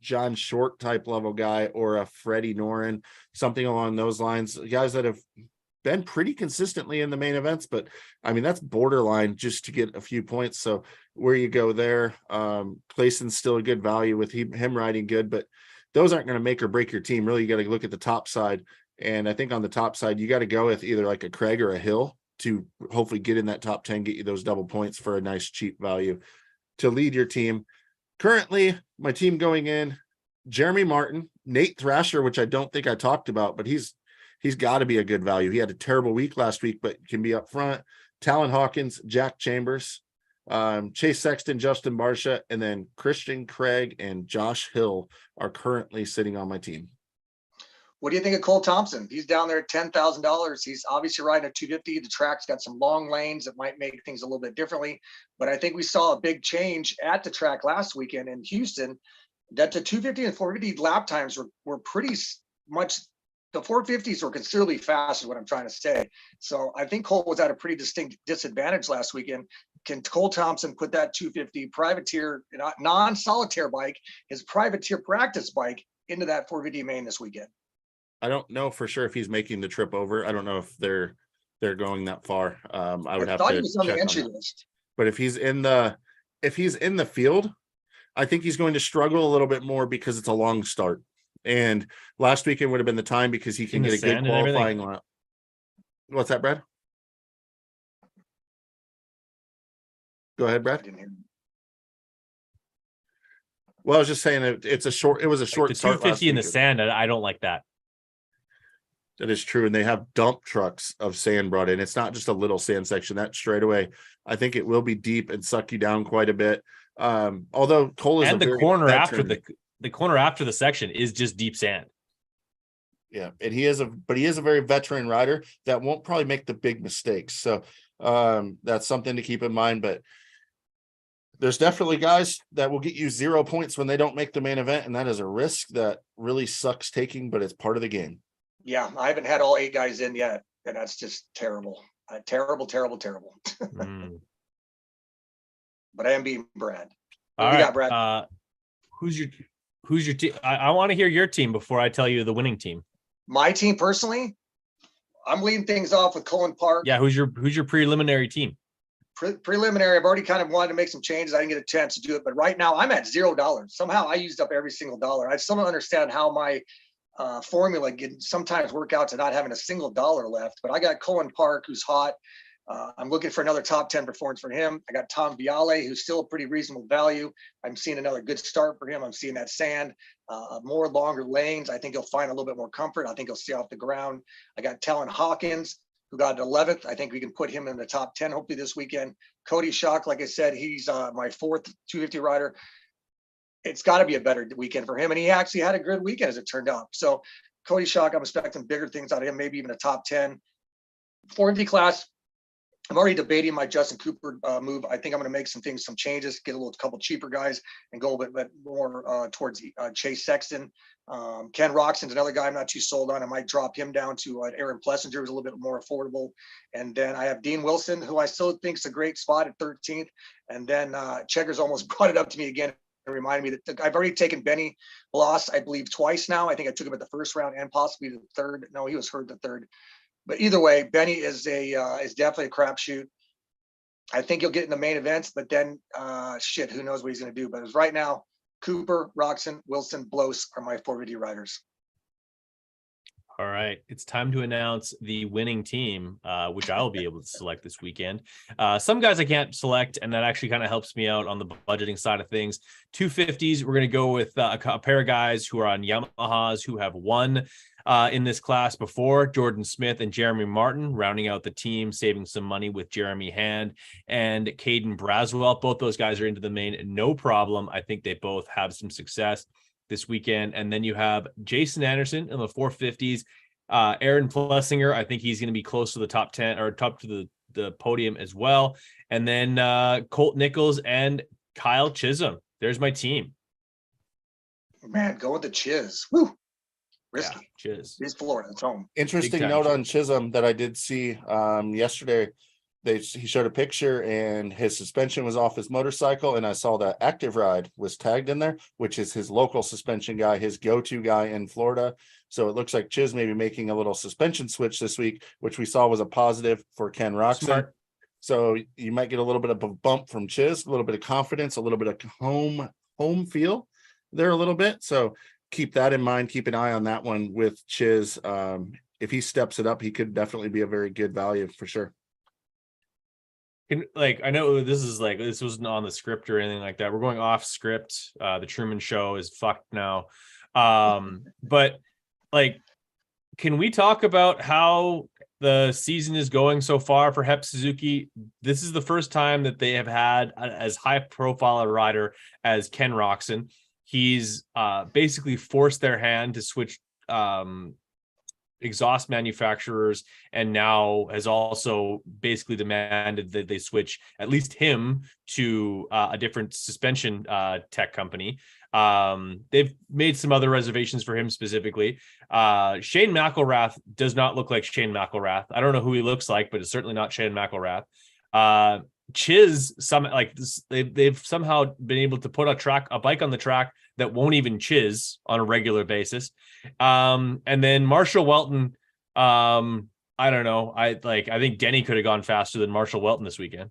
John Short type level guy or a Freddie Noren, something along those lines. Guys that have been pretty consistently in the main events, but I mean, that's borderline just to get a few points. So where you go there, Clayson's still a good value with him riding good, but those aren't going to make or break your team. Really, you got to look at the top side. And I think on the top side, you got to go with either like a Craig or a Hill to hopefully get in that top 10, get you those double points for a nice cheap value to lead your team. Currently, my team going in, Jeremy Martin, Nate Thrasher, which I don't think I talked about, but he's got to be a good value. He had a terrible week last week, but can be up front. Talon Hawkins, Jack Chambers, Chase Sexton, Justin Barsha, and then Christian Craig and Josh Hill are currently sitting on my team. What do you think of Cole Thompson? He's down there at $10,000. He's obviously riding a 250. The track's got some long lanes that might make things a little bit differently. But I think we saw a big change at the track last weekend in Houston that the 250 and 450 lap times were pretty much, the 450s were considerably faster, what I'm trying to say. So I think Cole was at a pretty distinct disadvantage last weekend. Can Cole Thompson put that 250 privateer, non-solitaire bike, his privateer practice bike, into that 450 main this weekend? I don't know for sure if he's making the trip over. I don't know if they're going that far. I would have to he was on the entry list. But if he's in the field, I think he's going to struggle a little bit more because it's a long start. And last weekend would have been the time because he can get a good qualifying lap. What's that, Brad? Go ahead, Brad. Well, I was just saying it was a short the start. 250 in the sand. I don't like that. That is true. And they have dump trucks of sand brought in. It's not just a little sand section. That straight away, I think it will be deep and suck you down quite a bit. Although Cole is the corner after the corner after the section is just deep sand. Yeah, and he is a very veteran rider that won't probably make the big mistakes. So that's something to keep in mind. But there's definitely guys that will get you 0 points when they don't make the main event, and that is a risk that really sucks taking, but it's part of the game. Yeah, I haven't had all 8 guys in yet, and that's just terrible. Terrible. But I am being Brad. All right, Brad. Who's your team? I want to hear your team before I tell you the winning team. My team personally, I'm leading things off with Cullen Park. Yeah, who's your preliminary team? Preliminary, I've already kind of wanted to make some changes. I didn't get a chance to do it, but right now I'm at $0. Somehow I used up every single dollar. I still don't understand how my formula can sometimes work out to not having a single dollar left, but I got Cullen Park, who's hot. I'm looking for another top 10 performance for him. I got Tom Viale, who's still a pretty reasonable value. I'm seeing another good start for him. I'm seeing that sand, more longer lanes. I think he'll find a little bit more comfort. I think he'll stay off the ground. I got Talon Hawkins, who got 11th. I think we can put him in the top 10 hopefully this weekend. Cody Schock, like I said, he's my fourth 250 rider. It's got to be a better weekend for him. And he actually had a good weekend as it turned out. So Cody Schock, I'm expecting bigger things out of him, maybe even a top 10. 450 class, I'm already debating my Justin Cooper move. I think I'm going to make some changes, get a couple cheaper guys, and go a bit more towards Chase Sexton. Ken Roxon's another guy I'm not too sold on. I might drop him down to Aaron Plessinger, who's a little bit more affordable. And then I have Dean Wilson, who I still think is a great spot at 13th. And then Checkers almost brought it up to me again and reminded me that I've already taken Benny Bloss, I believe, twice now. I think I took him at the first round and possibly the third. No, he was hurt the third. But either way, Benny is definitely a crapshoot. I think he'll get in the main events, but then who knows what he's going to do. But as right now, Cooper, Roxon, Wilson, Bloss are my 450 riders. All right, it's time to announce the winning team, which I will be able to select this weekend. Some guys I can't select, and that actually kind of helps me out on the budgeting side of things. 250s, we're going to go with a pair of guys who are on Yamahas who have won in this class before, Jordan Smith and Jeremy Martin, rounding out the team, saving some money with Jeremy Hand and Caden Braswell. Both those guys are into the main, no problem. I think they both have some success this weekend. And then you have Jason Anderson in the 450s, Aaron Plessinger. I think he's going to be close to the top 10 or top to the podium as well. And then Colt Nichols and Kyle Chisholm. There's my team. Man, go with the Chiz. Woo. Risky. Yeah, Chiz. He's Florida. It's home. Interesting note on Chisholm that I did see yesterday. He showed a picture and his suspension was off his motorcycle, and I saw that Active Ride was tagged in there, which is his local suspension guy, his go-to guy in Florida. So it looks like Chiz may be making a little suspension switch this week, which we saw was a positive for Ken Roxon. Smart. So you might get a little bit of a bump from Chiz, a little bit of confidence, a little bit of home feel there a little bit. So keep that in mind. Keep an eye on that one with Chiz. If he steps it up, he could definitely be a very good value for sure. I know this wasn't on the script or anything like that. We're going off script. The Truman Show is fucked now. But can we talk about how the season is going so far for Hep Suzuki? This is the first time that they have had as high profile a rider as Ken Roxon. He's basically forced their hand to switch exhaust manufacturers, and now has also basically demanded that they switch at least him to a different suspension tech company. They've made some other reservations for him specifically. Shane McElrath does not look like Shane McElrath. I don't know who he looks like, but it's certainly not Shane McElrath. Chiz, they've somehow been able to put a bike on the track that won't even chiz on a regular basis. And then Marshall Welton, I don't know. I think Denny could have gone faster than Marshall Welton this weekend.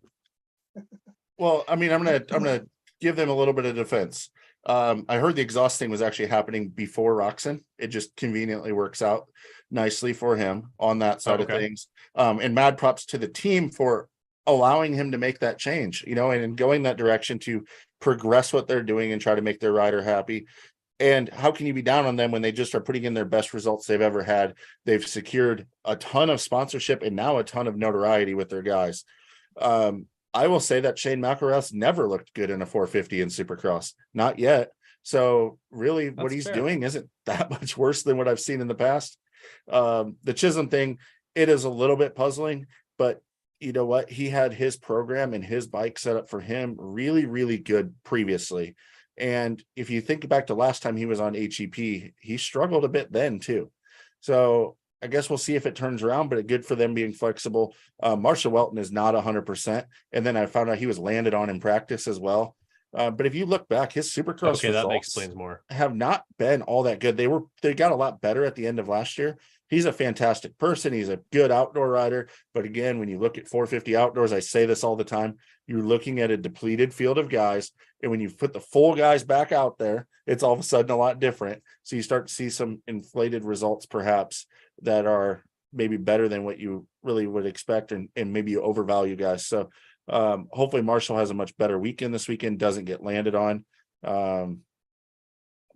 Well, I mean, I'm gonna give them a little bit of defense. I heard the exhaust thing was actually happening before Roxon. It just conveniently works out nicely for him on that side of things. And mad props to the team for allowing him to make that change, and going that direction to progress what they're doing and try to make their rider happy. And how can you be down on them when they just are putting in their best results they've ever had? They've secured a ton of sponsorship and now a ton of notoriety with their guys. I will say that Shane McElrath never looked good in a 450 in Supercross, not yet. So really what he's doing isn't that much worse than what I've seen in the past. The Chisholm thing, it is a little bit puzzling, but you know what? He had his program and his bike set up for him really, really good previously. And if you think back to last time he was on HEP, he struggled a bit then too. So I guess we'll see if it turns around, but good for them being flexible. Marshall Welton is not 100%. And then I found out he was landed on in practice as well. But if you look back, his Supercross results that explains more. Have not been all that good. They got a lot better at the end of last year. He's a fantastic person. He's a good outdoor rider. But again, when you look at 450 outdoors, I say this all the time, you're looking at a depleted field of guys. And when you put the full guys back out there, it's all of a sudden a lot different. So you start to see some inflated results perhaps that are maybe better than what you really would expect, and maybe you overvalue guys. So hopefully Marshall has a much better weekend this weekend, doesn't get landed on.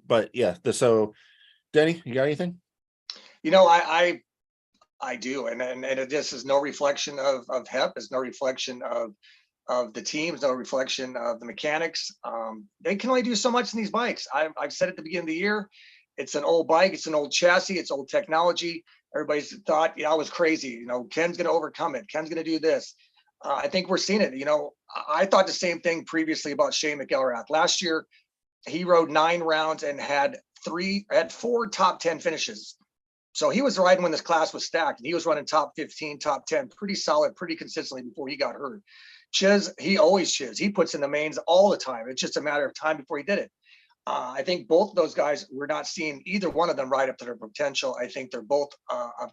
But yeah, so Denny, you got anything? I do, and it just is no reflection of HEP, it's no reflection of the teams, no reflection of the mechanics. They can only do so much in these bikes. I've said at the beginning of the year, it's an old bike, it's an old chassis, it's old technology. Everybody's thought, I was crazy. Ken's going to overcome it. Ken's going to do this. I think we're seeing it. I thought the same thing previously about Shane McElrath. Last year, he rode 9 rounds and had 4 top 10 finishes. So he was riding when this class was stacked, and he was running top 15, top 10, pretty solid, pretty consistently before he got hurt. Chiz, he always chiz. He puts in the mains all the time. It's just a matter of time before he did it. I think both of those guys, we're not seeing either one of them ride up to their potential. I think they're both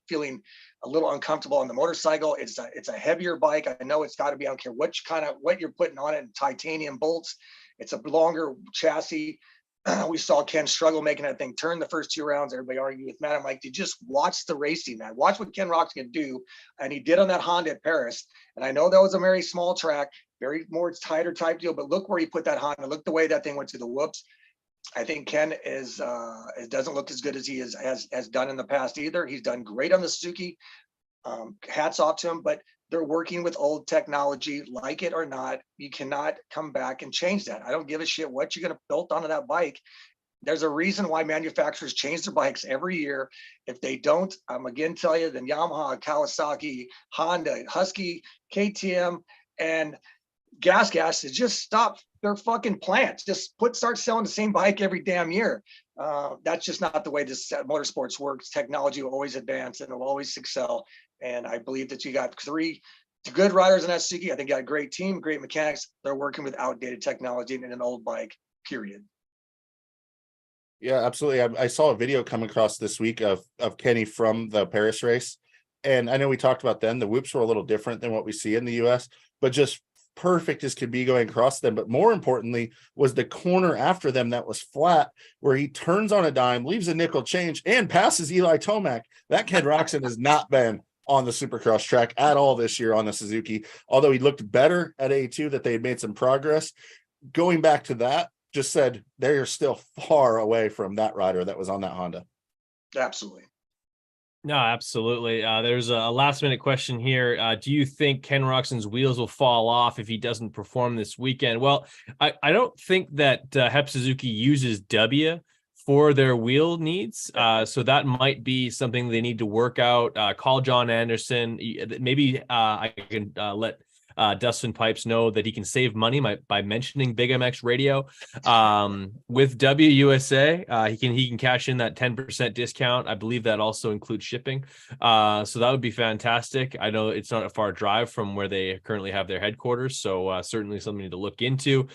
feeling a little uncomfortable on the motorcycle. It's a heavier bike. I know it's got to be, I don't care what you're putting on it, titanium bolts. It's a longer chassis. We saw Ken struggle making that thing turn the first 2 rounds. Everybody argued with Matt. I'm like, you just watch the racing, man. Watch what Ken Rock's going to do. And he did on that Honda at Paris. And I know that was a very small track, very more tighter type deal, but look where he put that Honda. Look the way that thing went to the whoops. I think Ken it doesn't look as good as he has done in the past either. He's done great on the Suzuki. Hats off to him, but they're working with old technology, like it or not. You cannot come back and change that. I don't give a shit what you're going to build onto that bike. There's a reason why manufacturers change their bikes every year. If they don't, I'm again tell you, then Yamaha, Kawasaki, Honda, Husky, KTM, and Gas is just stop their fucking plants. Just start selling the same bike every damn year. That's just not the way this motorsports works. Technology will always advance and it'll always excel. And I believe that you got 3 good riders in that Suzuki. I think you got a great team, great mechanics. They're working with outdated technology in an old bike, period. Yeah, absolutely. I saw a video come across this week of Kenny from the Paris race. And I know we talked about then the whoops were a little different than what we see in the US, but just perfect as could be going across them. But more importantly was the corner after them that was flat, where he turns on a dime, leaves a nickel change, and passes Eli Tomac. That Ken Roczen has not been on the Supercross track at all this year on the Suzuki, although he looked better at A2, that they had made some progress. Going back to that, just said they're still far away from that rider that was on that Honda. Absolutely. No, absolutely. There's a last minute question here. Do you think Ken Roczen's wheels will fall off if he doesn't perform this weekend? Well, I don't think that HEP Suzuki uses W for their wheel needs. So that might be something they need to work out. Call John Anderson. Maybe I can let Dustin Pipes know that he can save money by mentioning Big MX Radio with WUSA. He can cash in that 10% discount. I believe that also includes shipping. So that would be fantastic. I know it's not a far drive from where they currently have their headquarters, so certainly something to look into.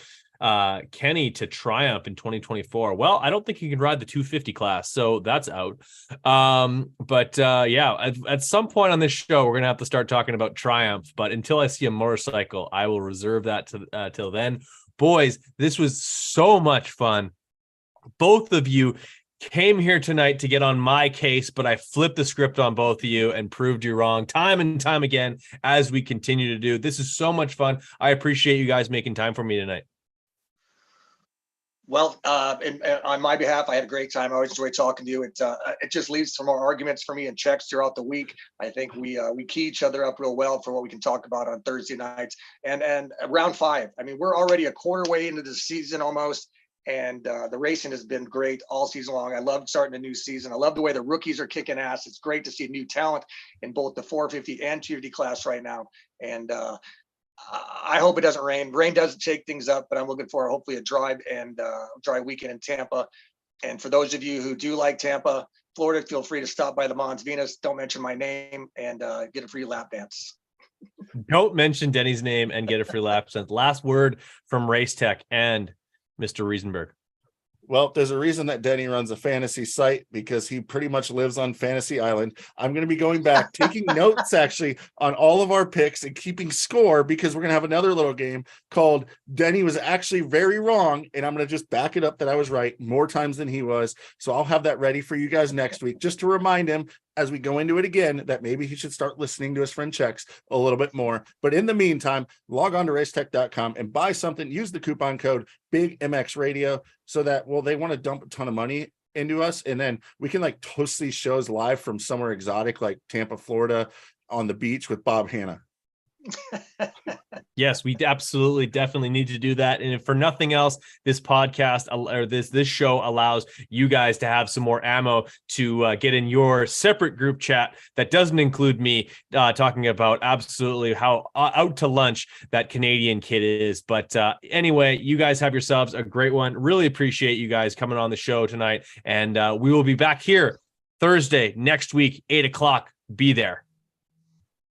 Kenny to triumph in 2024. Well, I don't think he can ride the 250 class, so that's out. But at some point on this show, we're gonna have to start talking about triumph. But until I see a motorcycle, I will reserve that to till then. Boys, this was so much fun. Both of you came here tonight to get on my case, but I flipped the script on both of you and proved you wrong time and time again, as we continue to do. This is so much fun. I appreciate you guys making time for me tonight. Well, on my behalf, I had a great time. I always enjoy talking to you. It just leads to more arguments for me and checks throughout the week. I think we key each other up real well for what we can talk about on Thursday nights. And round 5, I mean, we're already a quarter way into the season almost, and the racing has been great all season long. I love starting a new season. I love the way the rookies are kicking ass. It's great to see new talent in both the 450 and 250 class right now. And I hope it doesn't rain. Rain doesn't shake things up, but I'm looking for hopefully a dry weekend in Tampa. And for those of you who do like Tampa, Florida, feel free to stop by the Mons Venus. Don't mention my name and get a free lap dance. Don't mention Denny's name and get a free lap dance. Last word from Race Tech and Mr. Riesenberg. Well, there's a reason that Denny runs a fantasy site, because he pretty much lives on Fantasy Island. I'm going to be going back, taking notes actually on all of our picks and keeping score, because we're going to have another little game called Denny was actually very wrong. And I'm going to just back it up that I was right more times than he was. So I'll have that ready for you guys next week, just to remind him as we go into it again that maybe he should start listening to his friend Chex a little bit more. But in the meantime, log on to racetech.com and buy something. Use the coupon code BigMXRadio so that, well, they want to dump a ton of money into us, and then we can like host these shows live from somewhere exotic like Tampa, Florida, on the beach with Bob Hanna. Yes, we absolutely definitely need to do that. And if for nothing else, this podcast or this show allows you guys to have some more ammo to get in your separate group chat that doesn't include me talking about absolutely how out to lunch that Canadian kid is. But anyway, you guys have yourselves a great one. Really appreciate you guys coming on the show tonight. And we will be back here Thursday next week, 8 o'clock. Be there.